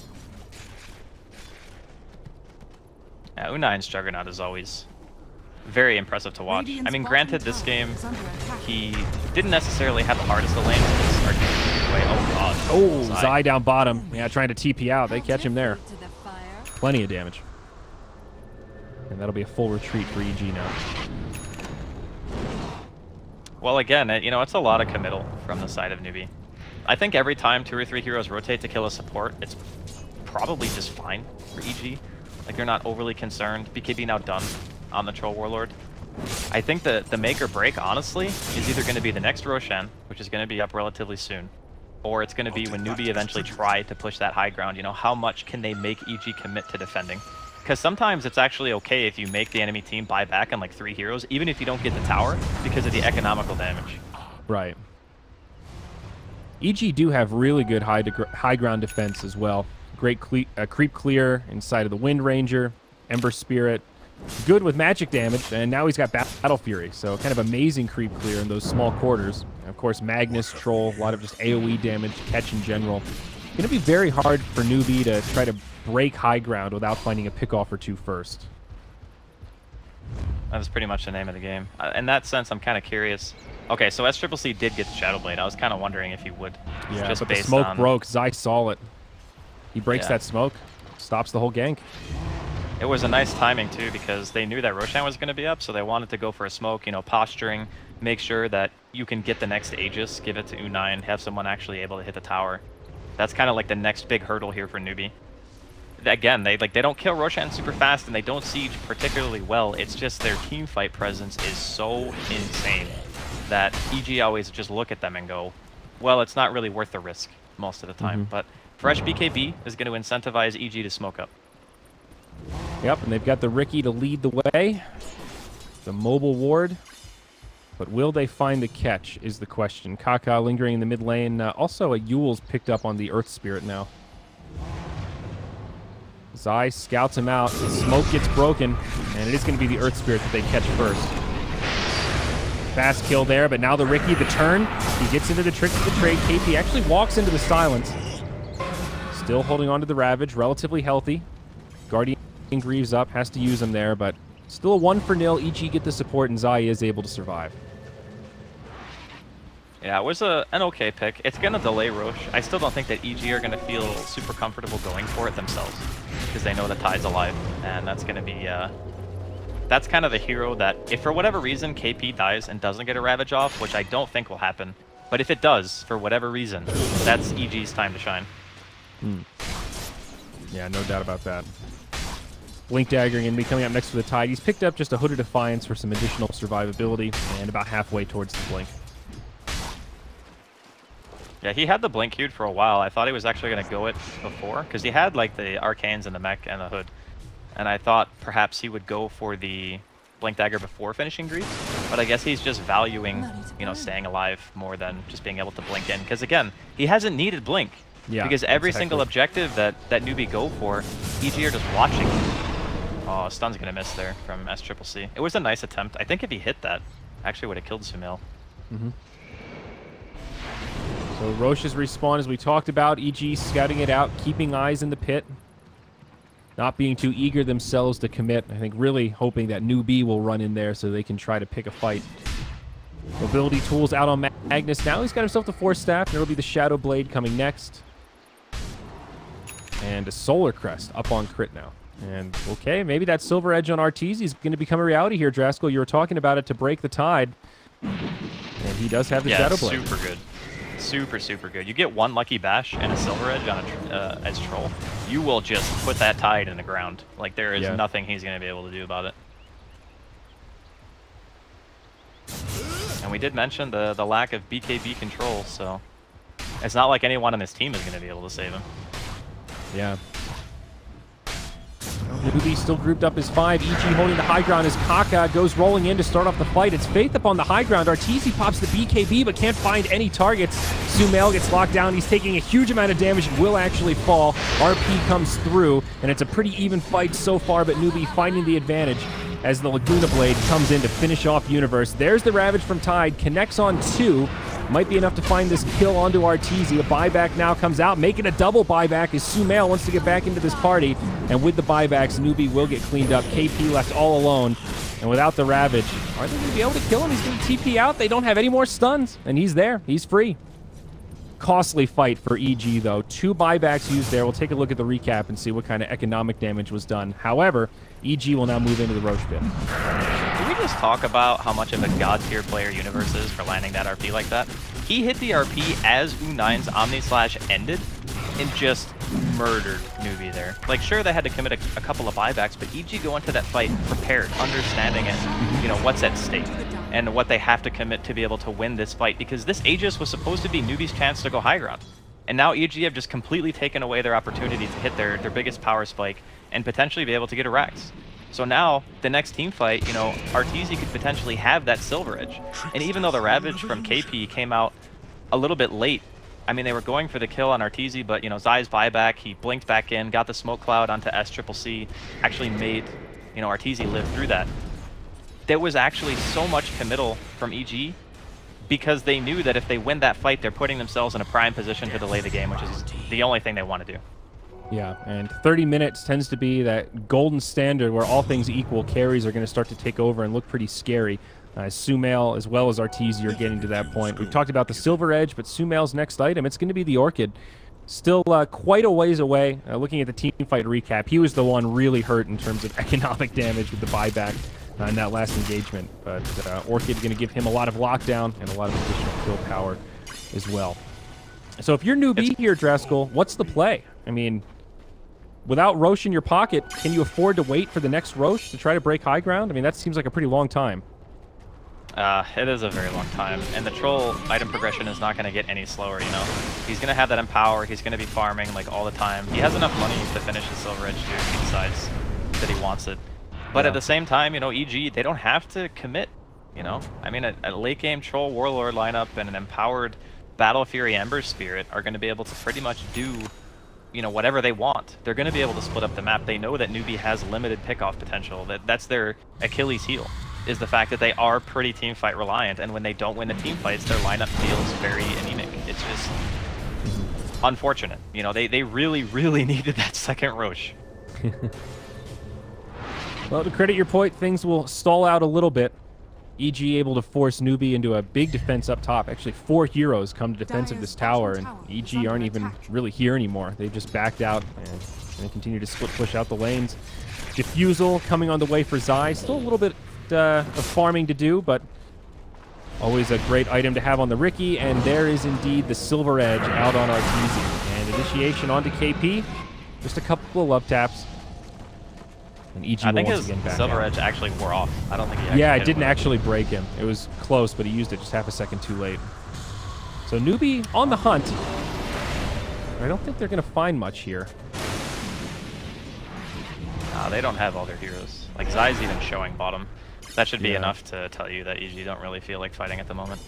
Yeah, U9's Juggernaut is always very impressive to watch. I mean, granted, this game, he didn't necessarily have the hardest of lanes. Oh, God. Oh, Zai down bottom. Yeah, trying to TP out. They catch him there. Plenty of damage. And that'll be a full retreat for EG now. Well, again, you know, it's a lot of committal from the side of Newbee. I think every time 2 or 3 heroes rotate to kill a support, it's probably just fine for EG. Like, they're not overly concerned. BKB now done on the Troll Warlord. I think the make or break, honestly, is either going to be the next Roshan, which is going to be up relatively soon, or it's going to be when Newbee eventually try to push that high ground. You know, how much can they make EG commit to defending? Because sometimes it's actually okay if you make the enemy team buy back on like 3 heroes, even if you don't get the tower, because of the economical damage. Right. EG do have really good high ground defense as well. Great creep clear inside of the Wind Ranger, Ember Spirit. Good with magic damage, and now he's got Battle Fury, so kind of amazing creep clear in those small quarters. And of course, Magnus, Troll, a lot of just AoE damage, catch in general. Going to be very hard for Newbee to try to break high ground without finding a pick-off or 2 first. That was pretty much the name of the game. In that sense, I'm kind of curious. Okay, so SCCC did get the Shadowblade. I was kind of wondering if he would. Yeah, just but the smoke broke. Zai saw it. He breaks that smoke, stops the whole gank. It was a nice timing, too, because they knew that Roshan was going to be up, so they wanted to go for a smoke, you know, posturing, make sure that you can get the next Aegis, give it to U9, have someone actually able to hit the tower. That's kind of like the next big hurdle here for Newbee. Again, they don't kill Roshan super fast, and they don't siege particularly well. It's just their team fight presence is so insane that EG always just look at them and go, well, it's not really worth the risk most of the time. But fresh BKB is going to incentivize EG to smoke up. Yep, and they've got the Riki to lead the way. The mobile ward. But will they find the catch is the question. Kaka lingering in the mid lane. Also, a Yule's picked up on the Earth Spirit now. Zai scouts him out. The smoke gets broken, and it is going to be the Earth Spirit that they catch first. Fast kill there, but now the Riki, the turn. He gets into the tricks of the trade. KP actually walks into the silence. Still holding on to the Ravage, relatively healthy. Guardian Greaves up, has to use him there, but Still a 1-0. EG get the support, and Zai is able to survive. Yeah, it was an okay pick. It's going to delay Roche. I still don't think that EG are going to feel super comfortable going for it themselves because they know the Tide's alive, and that's going to be... that's kind of the hero that, if for whatever reason KP dies and doesn't get a Ravage off, which I don't think will happen, but if it does, for whatever reason, that's EG's time to shine. Yeah, no doubt about that. Blink Daggering and be coming up next for the Tide. He's picked up just a Hood of Defiance for some additional survivability, and about halfway towards the Blink. Yeah, he had the Blink queued for a while. I thought he was actually going to go it before, because he had like the Arcanes and the Mech and the Hood. And I thought perhaps he would go for the Blink Dagger before finishing Grease, but I guess he's just valuing, you know, staying alive more than just being able to blink in. Because again, he hasn't needed Blink. Yeah, because every single objective that Newbee go for, EG are just watching. Oh, Stun's going to miss there from SCCC. It was a nice attempt. I think if he hit that, actually would have killed Sumail. So Roche's respawn, as we talked about, EG scouting it out, keeping eyes in the pit. Not being too eager themselves to commit. I think really hoping that NewB will run in there so they can try to pick a fight. Mobility tools out on Magnus. Now he's got himself the Force Staff, and it'll be the Shadow Blade coming next. And a Solar Crest up on crit now. And, okay, maybe that Silver Edge on Arteezy is going to become a reality here, Draskell. You were talking about it to break the Tide. And he does have the Shadow Blade. Super good. Super, super good. You get one Lucky Bash and a Silver Edge on a as Troll, you will just put that Tide in the ground. Like, there is nothing he's going to be able to do about it. And we did mention the lack of BKB control, so it's not like anyone on this team is going to be able to save him. Yeah. NewBee still grouped up as 5. EG holding the high ground as Kaka goes rolling in to start off the fight. It's Faith up on the high ground. Arteezy pops the BKB but can't find any targets. Sumail gets locked down. He's taking a huge amount of damage and will actually fall. RP comes through, and it's a pretty even fight so far, but NewBee finding the advantage as the Laguna Blade comes in to finish off Universe. There's the Ravage from Tide. Connects on 2. Might be enough to find this kill onto Arteezy. A buyback now comes out, making a double buyback as Sumail wants to get back into this party. And with the buybacks, NewBee will get cleaned up. KP left all alone. And without the Ravage, are they going to be able to kill him? He's going to TP out. They don't have any more stuns. And he's there. He's free. Costly fight for EG, though. 2 buybacks used there. We'll take a look at the recap and see what kind of economic damage was done. However, EG will now move into the Roche pit. Can we just talk about how much of a god-tier player Universe is for landing that RP like that? He hit the RP as U9's Omni Slash ended and just murdered NewBee there. Like, sure, they had to commit a couple of buybacks, but EG go into that fight prepared, understanding it, you know, what's at stake and what they have to commit to be able to win this fight, because this Aegis was supposed to be NewBee's chance to go high ground. And now EG have just completely taken away their opportunity to hit their biggest power spike and potentially be able to get a Rax. So now, the next team fight, you know, Arteezy could potentially have that Silver Edge. And even though the Ravage from KP came out a little bit late, I mean, they were going for the kill on Arteezy, but, you know, Zai's buyback, he blinked back in, got the smoke cloud onto SCCC, actually made, you know, Arteezy live through that. There was actually so much committal from EG because they knew that if they win that fight, they're putting themselves in a prime position to delay the game, which is the only thing they want to do. Yeah, and 30 minutes tends to be that golden standard where all things equal, carries are going to start to take over and look pretty scary. Sumail as well as Arteezy are getting to that point. We've talked about the Silver Edge, but Sumail's next item, it's going to be the Orchid. Still quite a ways away. Looking at the team fight recap, he was the one really hurt in terms of economic damage with the buyback in that last engagement. But Orchid going to give him a lot of lockdown and a lot of additional kill power as well. So if you're NewBee here, Draskell, what's the play? I mean, without Roche in your pocket, can you afford to wait for the next Roche to try to break high ground? I mean, that seems like a pretty long time. It is a very long time, and the Troll item progression is not going to get any slower, you know? He's going to have that Empower, he's going to be farming, like, all the time. He has enough money to finish the Silver Edge, too, if he decides that he wants it. But at the same time, you know, EG, they don't have to commit, you know? I mean, a late-game Troll Warlord lineup and an empowered Battle Fury Ember Spirit are going to be able to pretty much do, you know, whatever they want. They're going to be able to split up the map. They know that NewBee has limited pickoff potential. That's their Achilles heel, is the fact that they are pretty teamfight reliant, and when they don't win the team fights, their lineup feels very anemic. It's just unfortunate. You know, they really, really needed that second Roche. Well, to credit your point, things will stall out a little bit. EG able to force Newbee into a big defense up top. Actually, 4 heroes come to defense of this tower, and EG aren't even really here anymore. They've just backed out and going to continue to split push out the lanes. Diffusal coming on the way for Zai. Still a little bit of farming to do, but always a great item to have on the Riki. And there is indeed the Silver Edge out on Arteezy. And initiation onto KP. Just a couple of love taps. And EG I think his Silver Edge actually wore off. I don't think he actually it didn't actually break him. It was close, but he used it just half a second too late. So Newbee on the hunt. I don't think they're going to find much here. Nah, they don't have all their heroes. Like, Zai's even showing bottom. That should be enough to tell you that EG don't really feel like fighting at the moment.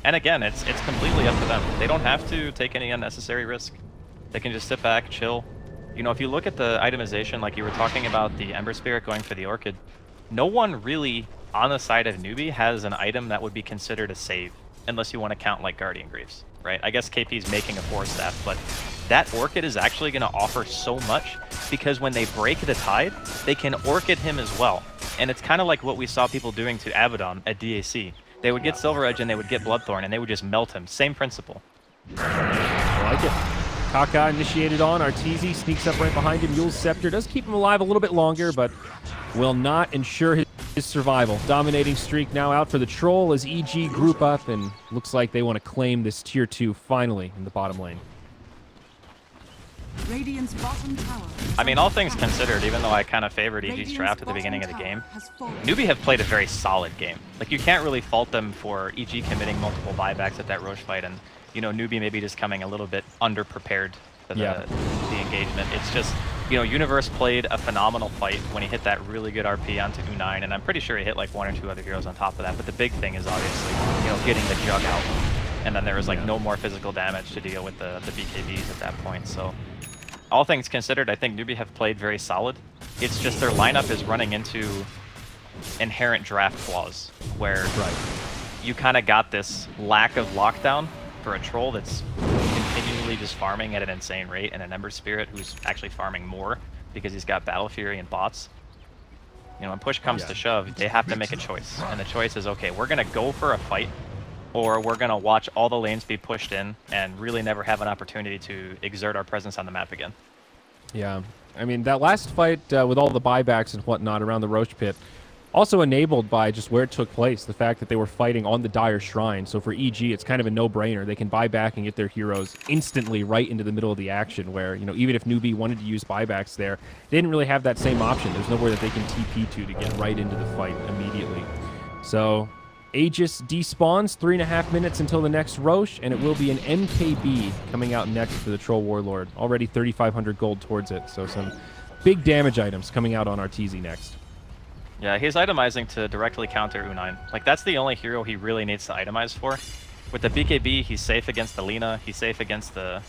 And again, it's completely up to them. They don't have to take any unnecessary risk. They can just sit back, chill. You know, if you look at the itemization, like you were talking about the Ember Spirit going for the Orchid, no one really on the side of Newbee has an item that would be considered a save, unless you want to count like Guardian Greaves, right? I guess KP's making a 4-staff, but that Orchid is actually going to offer so much because when they break the tide, they can Orchid him as well. And it's kind of like what we saw people doing to Abaddon at DAC. They would get Silver Edge and they would get Bloodthorn and they would just melt him. Same principle. I like it. Kaka initiated on. Arteezy sneaks up right behind him. Yule's Scepter does keep him alive a little bit longer, but will not ensure his survival. Dominating streak now out for the Troll as EG group up, and looks like they want to claim this tier 2 finally in the bottom lane. Radiant's bottom tower. I mean, all things considered, even though I kind of favored EG's draft at the beginning of the game, Newbee have played a very solid game. Like, you can't really fault them for EG committing multiple buybacks at that Roche fight, and you know, Newbee maybe just coming a little bit underprepared for the engagement. It's just, you know, Universe played a phenomenal fight when he hit that really good RP onto U9, and I'm pretty sure he hit like 1 or 2 other heroes on top of that. But the big thing is obviously, you know, getting the Jug out, and then there was like no more physical damage to deal with the BKBs at that point. So, all things considered, I think Newbee have played very solid. It's just their lineup is running into inherent draft flaws, where you kind of got this lack of lockdown for a Troll that's continually just farming at an insane rate, and an Ember Spirit who's actually farming more because he's got Battle Fury and bots. You know, when push comes to shove, they have to make a choice. And the choice is, okay, we're going to go for a fight, or we're going to watch all the lanes be pushed in and really never have an opportunity to exert our presence on the map again. Yeah, I mean, that last fight with all the buybacks and whatnot around the Roche pit, also enabled by just where it took place, the fact that they were fighting on the Dire Shrine. So for EG, it's kind of a no-brainer. They can buy back and get their heroes instantly right into the middle of the action, where, you know, even if Newbee wanted to use buybacks there, they didn't really have that same option. There's nowhere that they can TP to get right into the fight immediately. So Aegis despawns, 3.5 minutes until the next Roche, and it will be an MKB coming out next for the Troll Warlord. Already 3,500 gold towards it, so some big damage items coming out on Arteezy next. Yeah, he's itemizing to directly counter U9. Like, that's the only hero he really needs to itemize for. With the BKB, he's safe against the Lina, he's safe against the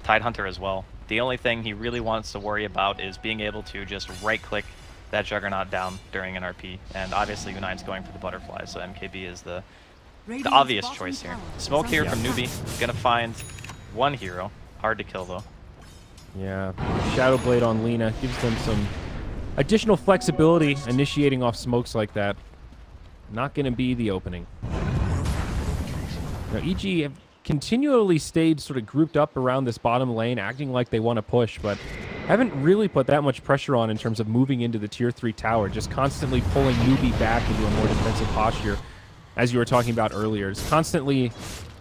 Tidehunter as well. The only thing he really wants to worry about is being able to just right-click that Juggernaut down during an RP. And obviously U9's going for the Butterfly, so MKB is the obvious choice here. Smoke here from Newbee. Gonna find 1 hero. Hard to kill, though. Yeah, Shadow Blade on Lina gives them some additional flexibility initiating off smokes like that. Not going to be the opening. Now, EG have continually stayed sort of grouped up around this bottom lane, acting like they want to push, but haven't really put that much pressure on in terms of moving into the tier 3 tower, just constantly pulling Newbee back into a more defensive posture, as you were talking about earlier. It's constantly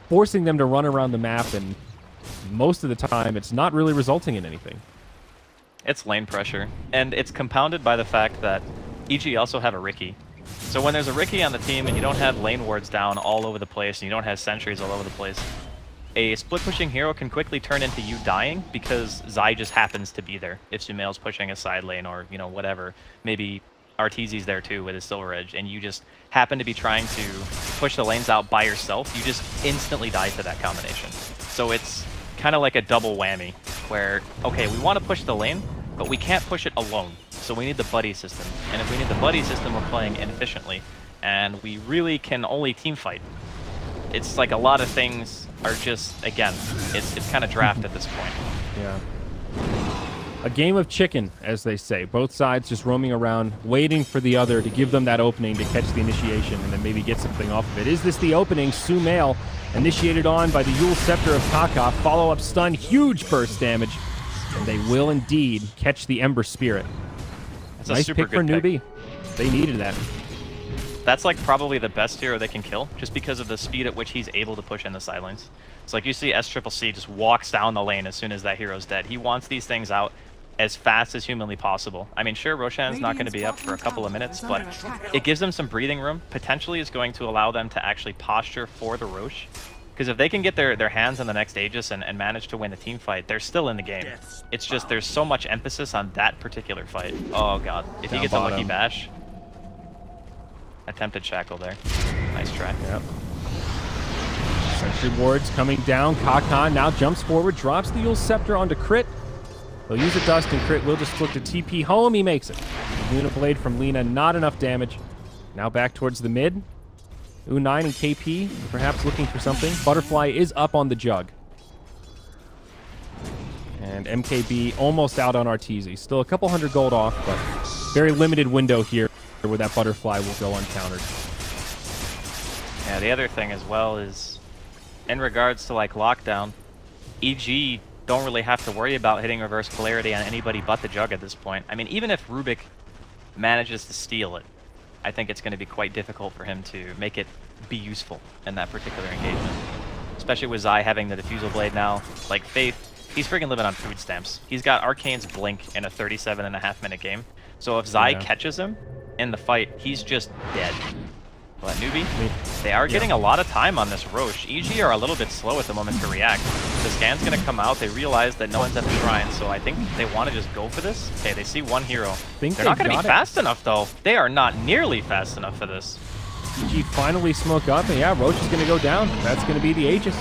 forcing them to run around the map, and most of the time, it's not really resulting in anything. It's lane pressure, and it's compounded by the fact that EG also have a Riki. So when there's a Riki on the team and you don't have lane wards down all over the place and you don't have sentries all over the place, a split-pushing hero can quickly turn into you dying because Zai just happens to be there. If Sumail's pushing a side lane or, you know, whatever, maybe Arteezy's there too with his Silver Edge, and you just happen to be trying to push the lanes out by yourself, you just instantly die to that combination. So it's kind of like a double whammy, where, okay, we want to push the lane, but we can't push it alone. So we need the buddy system. And if we need the buddy system, we're playing inefficiently. And we really can only team fight. It's like a lot of things are just, again, it's kind of draft at this point. Yeah. A game of chicken, as they say. Both sides just roaming around, waiting for the other to give them that opening to catch the initiation and then maybe get something off of it. Is this the opening? Sumail initiated on by the Yule Scepter of Kaka. Follow-up stun, huge burst damage. And they will indeed catch the Ember Spirit. That's nice a super pick for good Newbee. They needed that. That's like probably the best hero they can kill, just because of the speed at which he's able to push in the side lanes. It's like you see SCCC just walks down the lane as soon as that hero's dead. He wants these things out as fast as humanly possible. I mean, sure, Roshan's not going to be up for a couple of minutes, but it gives them some breathing room. Potentially is going to allow them to actually posture for the Rosh. Because if they can get their hands on the next Aegis and manage to win a team fight, they're still in the game. It's just there's so much emphasis on that particular fight. Oh god, if he gets a lucky bash. Attempted shackle there. Nice try. Yep. Sentry wards coming down. Kakan now jumps forward, drops the Yule Scepter onto Crit. He'll use a Dust and Crit will just look to TP home. He makes it. Luna Blade from Lina, not enough damage. Now back towards the mid. U9 and KP perhaps looking for something. Butterfly is up on the Jug. And MKB almost out on Arteezy. Still a couple hundred gold off, but very limited window here where that Butterfly will go uncountered. Yeah, the other thing as well is, in regards to like lockdown, EG don't really have to worry about hitting reverse polarity on anybody but the Jug at this point. I mean, even if Rubik manages to steal it, I think it's going to be quite difficult for him to make it be useful in that particular engagement. Especially with Zai having the Diffusal Blade now. Like, Faith, he's freaking living on food stamps. He's got Arcane's Blink in a 37.5-minute game. So if Zai catches him in the fight, he's just dead. But Newbee, they are getting a lot of time on this Rosh. EG are a little bit slow at the moment to react. The scan's going to come out. They realize that no one's at the shrine, so I think they want to just go for this. Okay, they see one hero. They're not going to be fast enough, though. They are not nearly fast enough for this. EG finally smoke up, and yeah, Roach is going to go down. That's going to be the Aegis.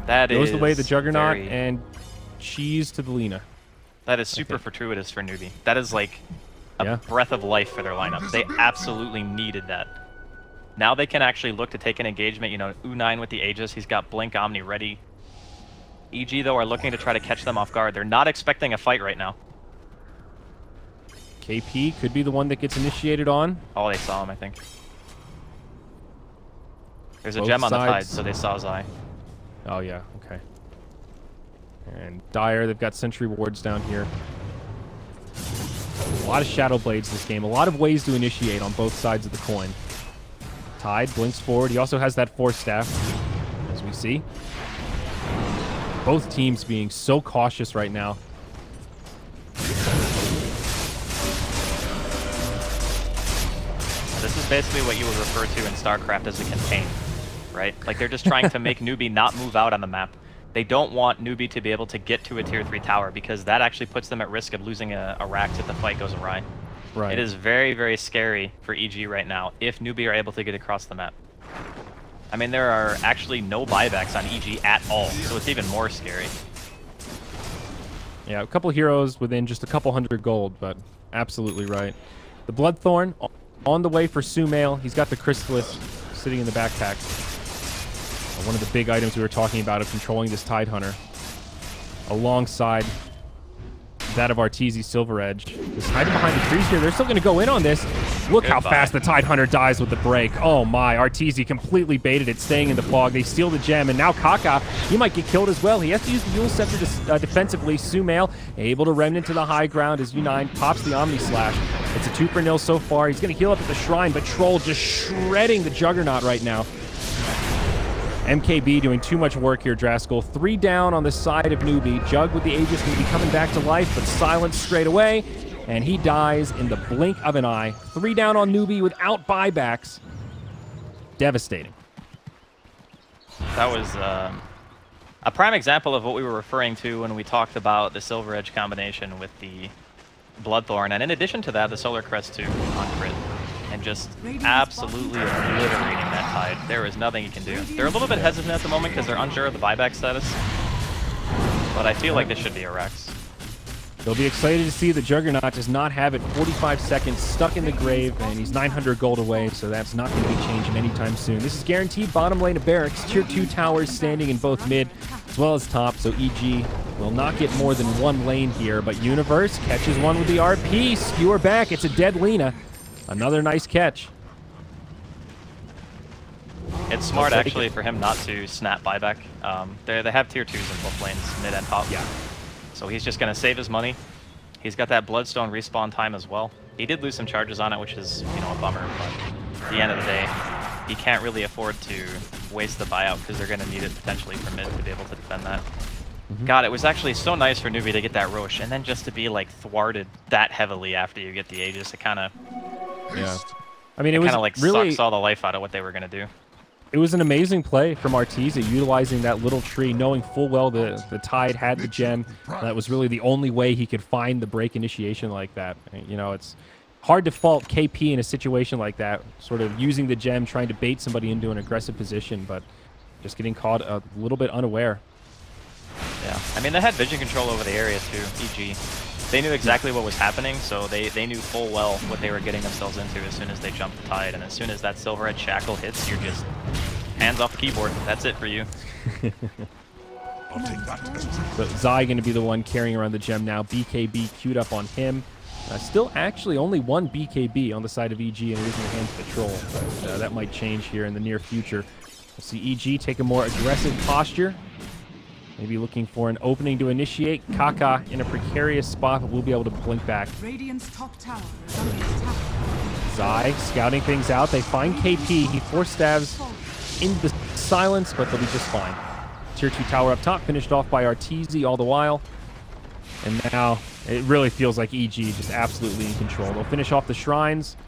That goes the way of the Juggernaut, and cheese to the Lina. That is super fortuitous for Newbee. That is like a breath of life for their lineup. They absolutely needed that. Now they can actually look to take an engagement. You know, U9 with the Aegis, he's got Blink Omni ready. EG, though, are looking to try to catch them off guard. They're not expecting a fight right now. KP could be the one that gets initiated on. Oh, they saw him, I think. There's a gem on the side, so they saw Zai. Oh, yeah, okay. And Dire, they've got Sentry wards down here. A lot of Shadow Blades this game. A lot of ways to initiate on both sides of the coin. Tide blinks forward. He also has that Force Staff, as we see. Both teams being so cautious right now. This is basically what you would refer to in StarCraft as a contain, right? Like, they're just trying to make Newbee not move out on the map. They don't want Newbee to be able to get to a tier 3 tower because that actually puts them at risk of losing a Rax if the fight goes awry. Right. It is very, very scary for EG right now if Newbee are able to get across the map. I mean, there are actually no buybacks on EG at all, so it's even more scary. Yeah, a couple heroes within just a couple hundred gold, but absolutely right. The Bloodthorn on the way for Sumail. He's got the Chrysalis sitting in the backpack. One of the big items we were talking about of controlling this Tide Hunter. Alongside that of Arteezy Silver Edge. Just hiding behind the trees here. They're still going to go in on this. Look how fast the Tide Hunter dies with the break. Oh my, Arteezy completely baited it, staying in the fog. They steal the gem, and now Kaka, he might get killed as well. He has to use the Yule Scepter defensively. Sumail able to remnant to the high ground as U9 pops the Omni Slash. It's a 2-for-0 so far. He's going to heal up at the shrine, but Troll just shredding the Juggernaut right now. MKB doing too much work here, Draskell. 3 down on the side of Newbee. Jug with the Aegis going to be coming back to life, but silenced straight away. And he dies in the blink of an eye. 3 down on Newbee without buybacks. Devastating. That was a prime example of what we were referring to when we talked about the Silver Edge combination with the Bloodthorn. And in addition to that, the Solar Crest too on crit. And just absolutely obliterating that Tide. There is nothing you can do. They're a little bit hesitant at the moment because they're unsure of the buyback status. But I feel like this should be a Rex. They'll be excited to see the Juggernaut does not have it 45 seconds stuck in the grave, and he's 900 gold away, so that's not going to be changing anytime soon. This is guaranteed bottom lane of Barracks. Tier 2 towers standing in both mid as well as top, so EG will not get more than one lane here, but Universe catches one with the RP. Skewer back. It's a dead Lina. Another nice catch. It's smart, actually, for him not to snap buyback. They have tier 2s in both lanes, mid and top. Yeah. So he's just going to save his money. He's got that Bloodstone respawn time as well. He did lose some charges on it, which is, you know, a bummer, but at the end of the day, he can't really afford to waste the buyout because they're going to need it potentially for mid to be able to defend that. God, it was actually so nice for Newbee to get that Roche, and then just to be, like, thwarted that heavily after you get the Aegis, it kind of... Yeah. I mean, it was kind of, like, really... sucks all the life out of what they were going to do. It was an amazing play from Arteezy, utilizing that little tree, knowing full well the Tide had the gem. That was really the only way he could find the break initiation like that. You know, it's hard to fault KP in a situation like that, sort of using the gem, trying to bait somebody into an aggressive position, but just getting caught a little bit unaware. Yeah, I mean, they had vision control over the area too, EG. They knew exactly what was happening, so they knew full well what they were getting themselves into as soon as they jumped the Tide, and as soon as that Silverhead Shackle hits, you're just hands off the keyboard. That's it for you. But Zai going to be the one carrying around the gem now. BKB queued up on him. Still actually only one BKB on the side of EG, and it is in the hands of the Troll, but that might change here in the near future. We'll see EG take a more aggressive posture. Maybe looking for an opening to initiate. Kaka in a precarious spot, but we'll be able to blink back. Radiant's top tower is under attack. Zai scouting things out. They find KP. He force stabs into the silence, but they'll be just fine. Tier 2 tower up top, finished off by Arteezy all the while. And now it really feels like EG just absolutely in control. They'll finish off the shrines,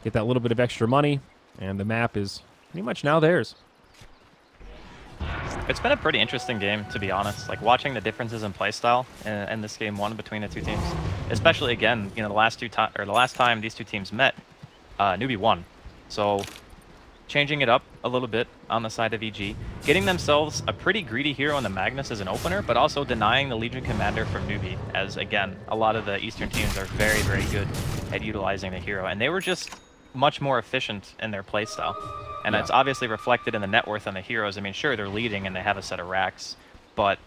get that little bit of extra money, and the map is pretty much now theirs. It's been a pretty interesting game, to be honest. Like, watching the differences in playstyle in this game one between the two teams, especially again, you know, the last time these two teams met, Newbee won. So changing it up a little bit on the side of EG, getting themselves a pretty greedy hero in the Magnus as an opener, but also denying the Legion Commander from Newbee, as again, a lot of the Eastern teams are very, very good at utilizing the hero, and they were just much more efficient in their playstyle. And it's obviously reflected in the net worth on the heroes. I mean, sure, they're leading and they have a set of racks, but,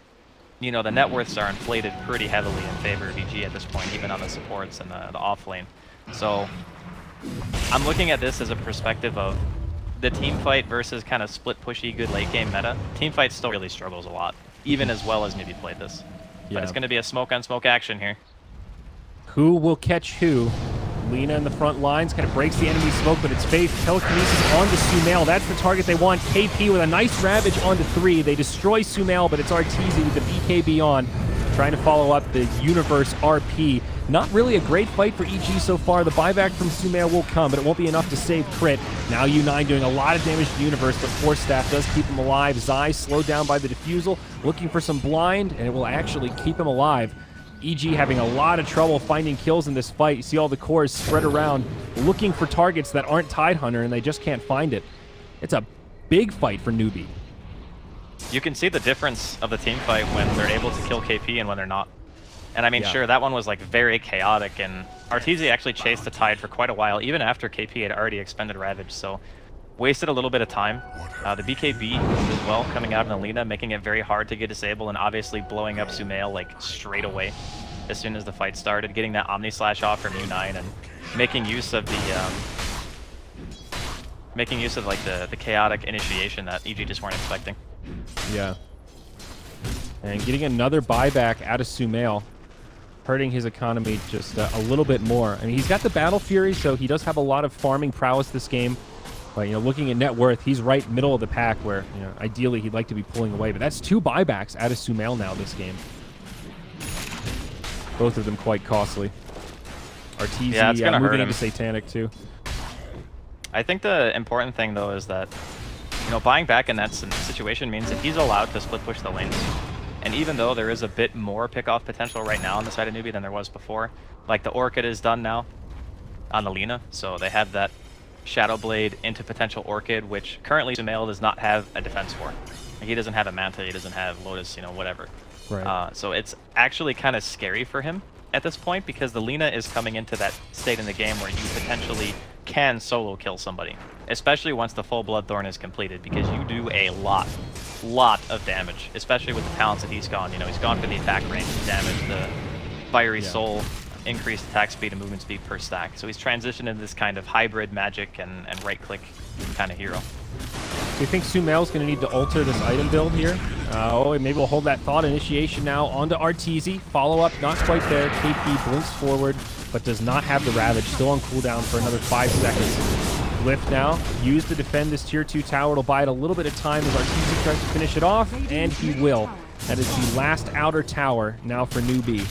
you know, the net worths are inflated pretty heavily in favor of EG at this point, even on the supports and the off lane. So I'm looking at this as a perspective of the team fight versus kind of split pushy good late game meta. Team fight still really struggles a lot, even as well as Newbee played this. But it's going to be a smoke on smoke action here. Who will catch who? Lina in the front lines, kind of breaks the enemy smoke, but it's Faith. Telekinesis onto Sumail. That's the target they want. KP with a nice Ravage onto 3. They destroy Sumail, but it's Arteezy with the BKB on, trying to follow up the Universe RP. Not really a great fight for EG so far. The buyback from Sumail will come, but it won't be enough to save Crit. Now U9 doing a lot of damage to Universe, but Force Staff does keep him alive. Zai slowed down by the Diffusal, looking for some blind, and it will actually keep him alive. EG having a lot of trouble finding kills in this fight. You see all the cores spread around, looking for targets that aren't Tidehunter, and they just can't find it. It's a big fight for Newbee. You can see the difference of the team fight when they're able to kill KP and when they're not. And I mean, sure, that one was like very chaotic, and Arteezy actually chased the Tide for quite a while, even after KP had already expended Ravage, so wasted a little bit of time. The BKB as well coming out in Alina, making it very hard to get disabled, and obviously blowing up Sumail like straight away as soon as the fight started, getting that Omni Slash off from U9 and making use of the the chaotic initiation that EG just weren't expecting. Yeah. And getting another buyback out of Sumail, hurting his economy just a little bit more. I mean, he's got the Battle Fury, so he does have a lot of farming prowess this game. But, you know, looking at net worth, he's right middle of the pack where, you know, ideally he'd like to be pulling away. But that's 2 buybacks out of Sumail now this game. Both of them quite costly. Arteezy moving into Satanic too. I think the important thing, though, is that, you know, buying back in that situation means that he's allowed to split push the lanes. And even though there is a bit more pick-off potential right now on the side of Newbee than there was before, like the Orchid is done now on the Lina, so they have that Shadow Blade into potential Orchid, which currently Sumail does not have a defense for. Like, he doesn't have a Manta, he doesn't have Lotus, you know, whatever. Right. So it's actually kind of scary for him at this point because the Lina is coming into that state in the game where you potentially can solo kill somebody, especially once the full Bloodthorn is completed, because you do a lot of damage, especially with the talents that he's gone. You know, he's gone for the attack range, the damage, the Fiery Soul, increased attack speed and movement speed per stack. So he's transitioned into this kind of hybrid magic and right-click kind of hero. Do you think Sumail's going to need to alter this item build here? Oh, maybe we'll hold that thought. Initiation now onto Arteezy. Follow-up, not quite there. KP blinks forward, but does not have the Ravage. Still on cooldown for another 5 seconds. Lift now, used to defend this tier 2 tower. It'll buy it a little bit of time as Arteezy tries to finish it off, and he will. That is the last outer tower now for Newbee.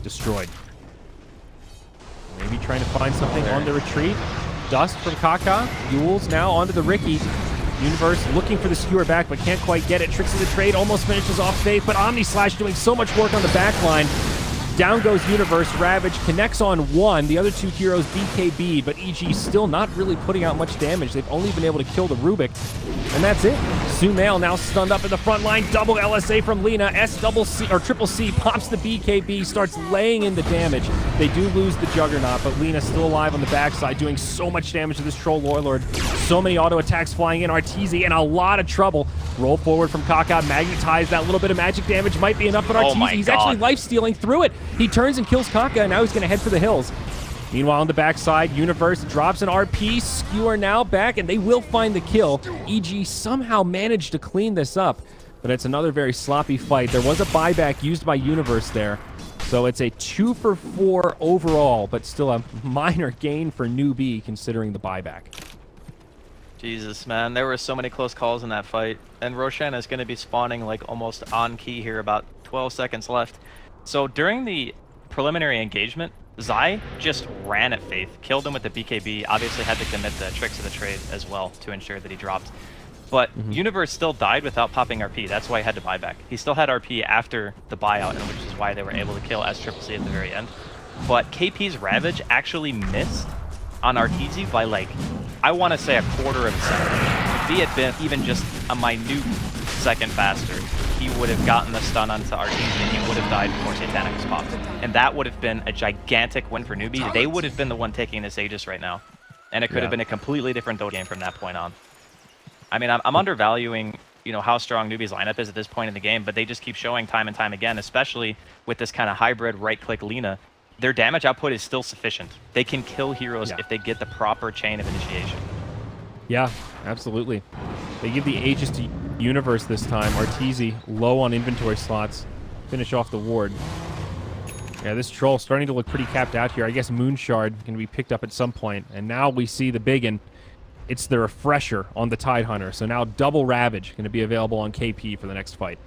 Destroyed. Maybe trying to find something on the retreat. Dust from Kaka. Yules now onto the Riki. Universe looking for the skewer back, but can't quite get it. Tricks of the trade almost finishes off Faith, but Omni Slash doing so much work on the back line. Down goes Universe. Ravage connects on one. The other two heroes BKB'd, but EG still not really putting out much damage. They've only been able to kill the Rubik, and that's it. Sumail now stunned up in the front line. Double LSA from Lina. Triple C pops the BKB, starts laying in the damage. They do lose the Juggernaut, but Lina still alive on the backside, doing so much damage to this Troll Warlord. So many auto attacks flying in. Arteezy in a lot of trouble. Roll forward from Kaka. Magnetize. That little bit of magic damage might be enough, but Arteezy, he's actually life-stealing through it. He turns and kills Kaka, and now he's going to head for the hills. Meanwhile, on the backside, Universe drops an RP. Skewer now back, and they will find the kill. EG somehow managed to clean this up, but it's another very sloppy fight. There was a buyback used by Universe there, so it's a 2 for 4 overall, but still a minor gain for Newbee considering the buyback. Jesus, man, there were so many close calls in that fight, and Roshan is going to be spawning like almost on key here, about 12 seconds left. So during the preliminary engagement, Zai just ran at Faith, killed him with the BKB, obviously had to commit the tricks of the trade as well to ensure that he dropped. But Universe still died without popping RP, that's why he had to buy back. He still had RP after the buyout, and which is why they were able to kill S-Triple-C at the very end. But KP's Ravage actually missed on Arteezy by like, I want to say a quarter of a second. If he had been even just a minute second faster, he would have gotten the stun onto Arteezy and he would have died before Satanic was popped. And that would have been a gigantic win for Newbee. They would have been the one taking this Aegis right now. And it could have been a completely different Dota game from that point on. I mean, I'm undervaluing, you know, how strong Newbee's lineup is at this point in the game, but they just keep showing time and time again, especially with this kind of hybrid right-click Lina. Their damage output is still sufficient. They can kill heroes if they get the proper chain of initiation. Yeah, absolutely. They give the Aegis to Universe this time. Arteezy low on inventory slots. Finish off the ward. Yeah, this Troll starting to look pretty capped out here. I guess Moonshard can be picked up at some point. And now we see the big one. It's the Refresher on the Tidehunter. So now double Ravage going to be available on KP for the next fight.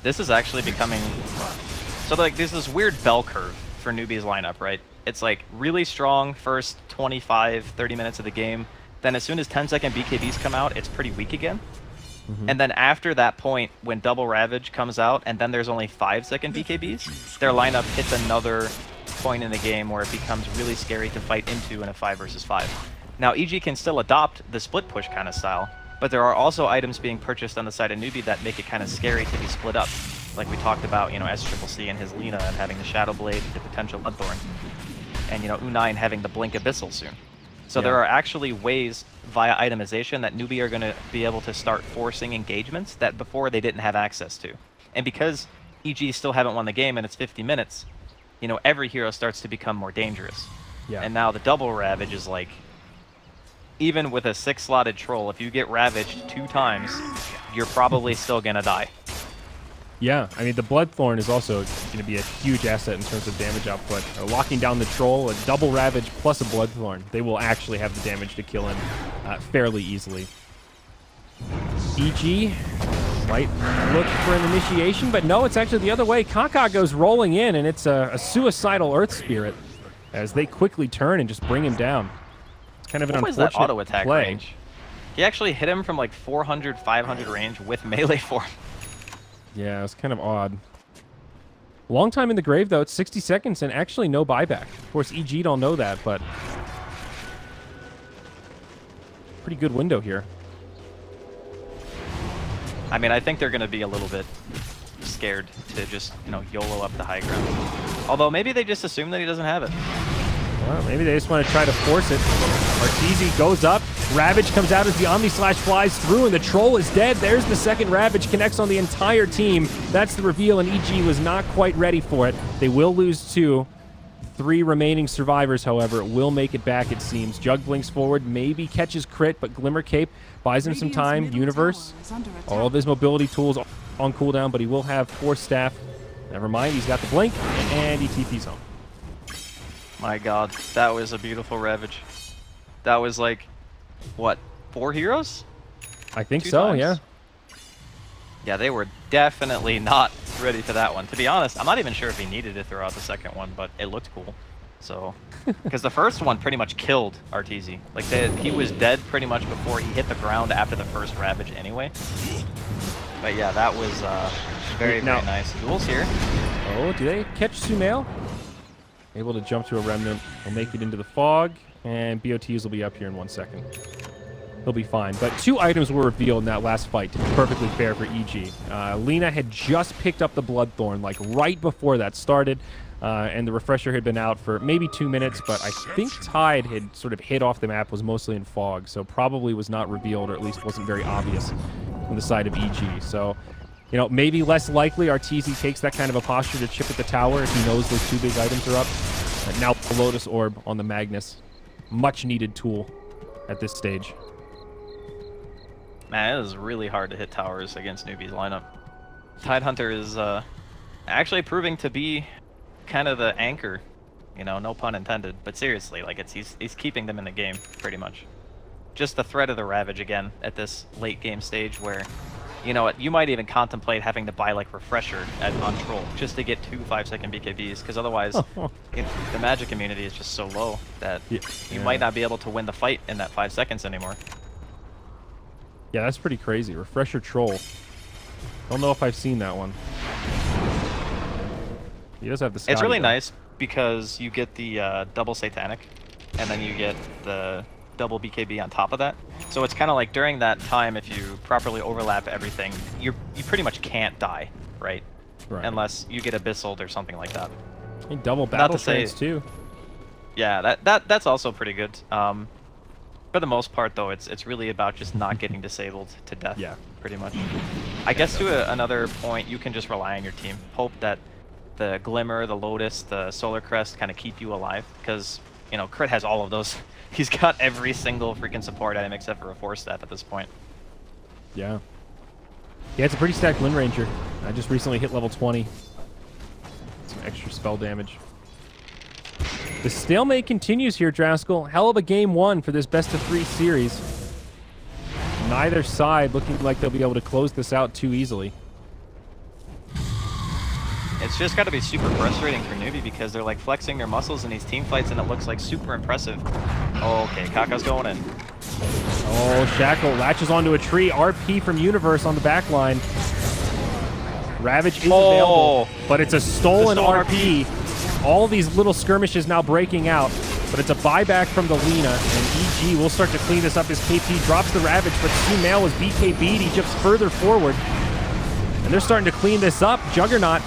This is actually becoming... So like there's this weird bell curve for Newbee's lineup, right? It's like really strong first 25, 30 minutes of the game. Then as soon as 10-second BKBs come out, it's pretty weak again. And then after that point, when double Ravage comes out, and then there's only 5-second BKBs, their lineup hits another point in the game where it becomes really scary to fight into in a 5 versus 5. Now EG can still adopt the split push kind of style, but there are also items being purchased on the side of Newbee that make it kind of scary to be split up. Like we talked about, you know, S-Triple-C and his Lina and having the Shadow Blade, the potential Bloodthorn. And, you know, U9 having the Blink Abyssal soon. So there are actually ways via itemization that Newbee are going to be able to start forcing engagements that before they didn't have access to. And because EG still haven't won the game and it's 50 minutes, you know, every hero starts to become more dangerous. And now the double Ravage is like, even with a 6-slotted Troll, if you get Ravaged 2 times, you're probably still going to die. Yeah, I mean, the Bloodthorn is also going to be a huge asset in terms of damage output. Locking down the Troll, a double Ravage plus a Bloodthorn, they will actually have the damage to kill him fairly easily. EG might look for an initiation, but no, it's actually the other way. Kaka goes rolling in, and it's a suicidal Earth Spirit as they quickly turn and just bring him down. It's kind of an unfortunate that auto attack play. range? He actually hit him from like 400, 500 range with melee form. Yeah, it's kind of odd. Long time in the grave, though. It's 60 seconds and actually no buyback. Of course, EG don't know that, but pretty good window here. I mean, I think they're going to be a little bit scared to just, you know, YOLO up the high ground. Although maybe they just assume that he doesn't have it. Well, maybe they just want to try to force it. Arteezy goes up. Ravage comes out as the Omni Slash flies through, and the Troll is dead. There's the second Ravage, connects on the entire team. That's the reveal, and EG was not quite ready for it. They will lose 2. 3 remaining survivors, however, will make it back, it seems. Jug blinks forward, maybe catches crit, but Glimmer Cape buys him some time. Universe, all of his mobility tools on cooldown, but he will have Force Staff. Never mind, he's got the blink, and he TP's home. My god, that was a beautiful Ravage. That was like, what, 4 heroes? I think 2 so, times? yeah. Yeah, they were definitely not ready for that one. To be honest, I'm not even sure if he needed to throw out the second one, but it looked cool. So, because the first one pretty much killed Arteezy. Like, he was dead pretty much before he hit the ground after the first Ravage anyway. But yeah, that was very, very nice. Duels here. Oh, do they catch Sumail? Able to jump to a Remnant. Will make it into the fog, and BOTs will be up here in 1 second. He'll be fine. But 2 items were revealed in that last fight, to be perfectly fair for EG. Lina had just picked up the Bloodthorn, like right before that started, and the Refresher had been out for maybe 2 minutes, but I think Tide had sort of hit off the map, was mostly in fog, so probably was not revealed, or at least wasn't very obvious on the side of EG. So, you know, maybe less likely Arteezy takes that kind of a posture to chip at the tower if he knows those 2 big items are up. And now the Lotus Orb on the Magnus. Much needed tool at this stage. Man, it is really hard to hit towers against Newbee's lineup. Tidehunter is actually proving to be kind of the anchor, you know, no pun intended, but seriously, like he's keeping them in the game pretty much. Just the threat of the Ravage again at this late game stage where, you know, you might even contemplate having to buy like Refresher on Troll just to get 2 5-second BKBs, because otherwise the magic immunity is just so low that you might not be able to win the fight in that 5 seconds anymore. Yeah, that's pretty crazy. Refresher Troll. Don't know if I've seen that one. He does have the Scotty, It's really though. nice because you get the double Satanic, and then you get the double BKB on top of that. So it's kind of like during that time, if you properly overlap everything, you pretty much can't die, right? Unless you get Abyssal or something like that. And double battle trance too. Yeah, that's also pretty good. For the most part, though, it's really about just not getting disabled to death. Yeah, pretty much. I guess to another point, you can just rely on your team. Hope that the Glimmer, the Lotus, the Solar Crest kind of keep you alive, because, you know, Crit has all of those. He's got every single freaking support item except for a Force Staff at this point. Yeah. Yeah, it's a pretty stacked Wind Ranger. I just recently hit level 20. Some extra spell damage. The stalemate continues here, Draskell. Hell of a game 1 for this best-of-3 series. Neither side looking like they'll be able to close this out too easily. It's just got to be super frustrating for Newbee because they're like flexing their muscles in these team fights and it looks like super impressive. Oh, okay, Kaka's going in. Oh, Shackle latches onto a tree. RP from Universe on the back line. Ravage is available, but it's a stolen RP. All these little skirmishes now breaking out, but it's a buyback from the Lina, and EG will start to clean this up as KP drops the Ravage, but Sumail was BKB'd. He jumps further forward, and they're starting to clean this up. Juggernaut,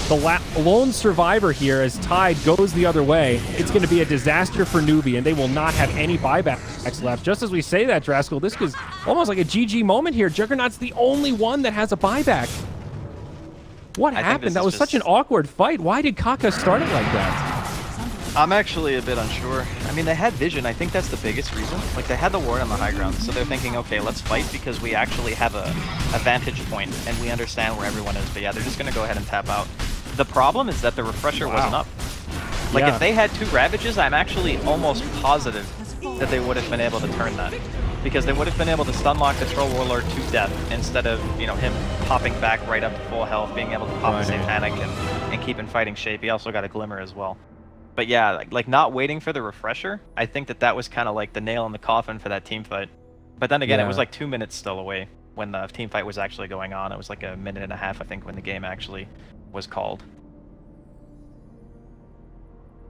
the lone survivor here as Tide goes the other way. It's going to be a disaster for Newbee, and they will not have any buybacks left. Just as we say that, Draskell, this is almost like a GG moment here. Juggernaut's the only one that has a buyback. What happened? That was such an awkward fight. Why did Kaka start it like that? I'm actually a bit unsure. I mean, they had vision. I think that's the biggest reason. Like, they had the ward on the high ground, so they're thinking, okay, let's fight because we actually have a vantage point and we understand where everyone is. But yeah, they're just going to go ahead and tap out. The problem is that the Refresher wasn't up. Like, if they had 2 Ravages, I'm actually almost positive that they would have been able to turn that. Because they would have been able to stunlock the Troll Warlord to death instead of, you know, him popping back right up to full health, being able to pop the Satanic and keep in fighting shape. He also got a Glimmer as well. But yeah, like not waiting for the Refresher, I think that was kind of like the nail in the coffin for that team fight. But then again, it was like 2 minutes still away when the team fight was actually going on. It was like a minute and a half, I think, when the game actually was called.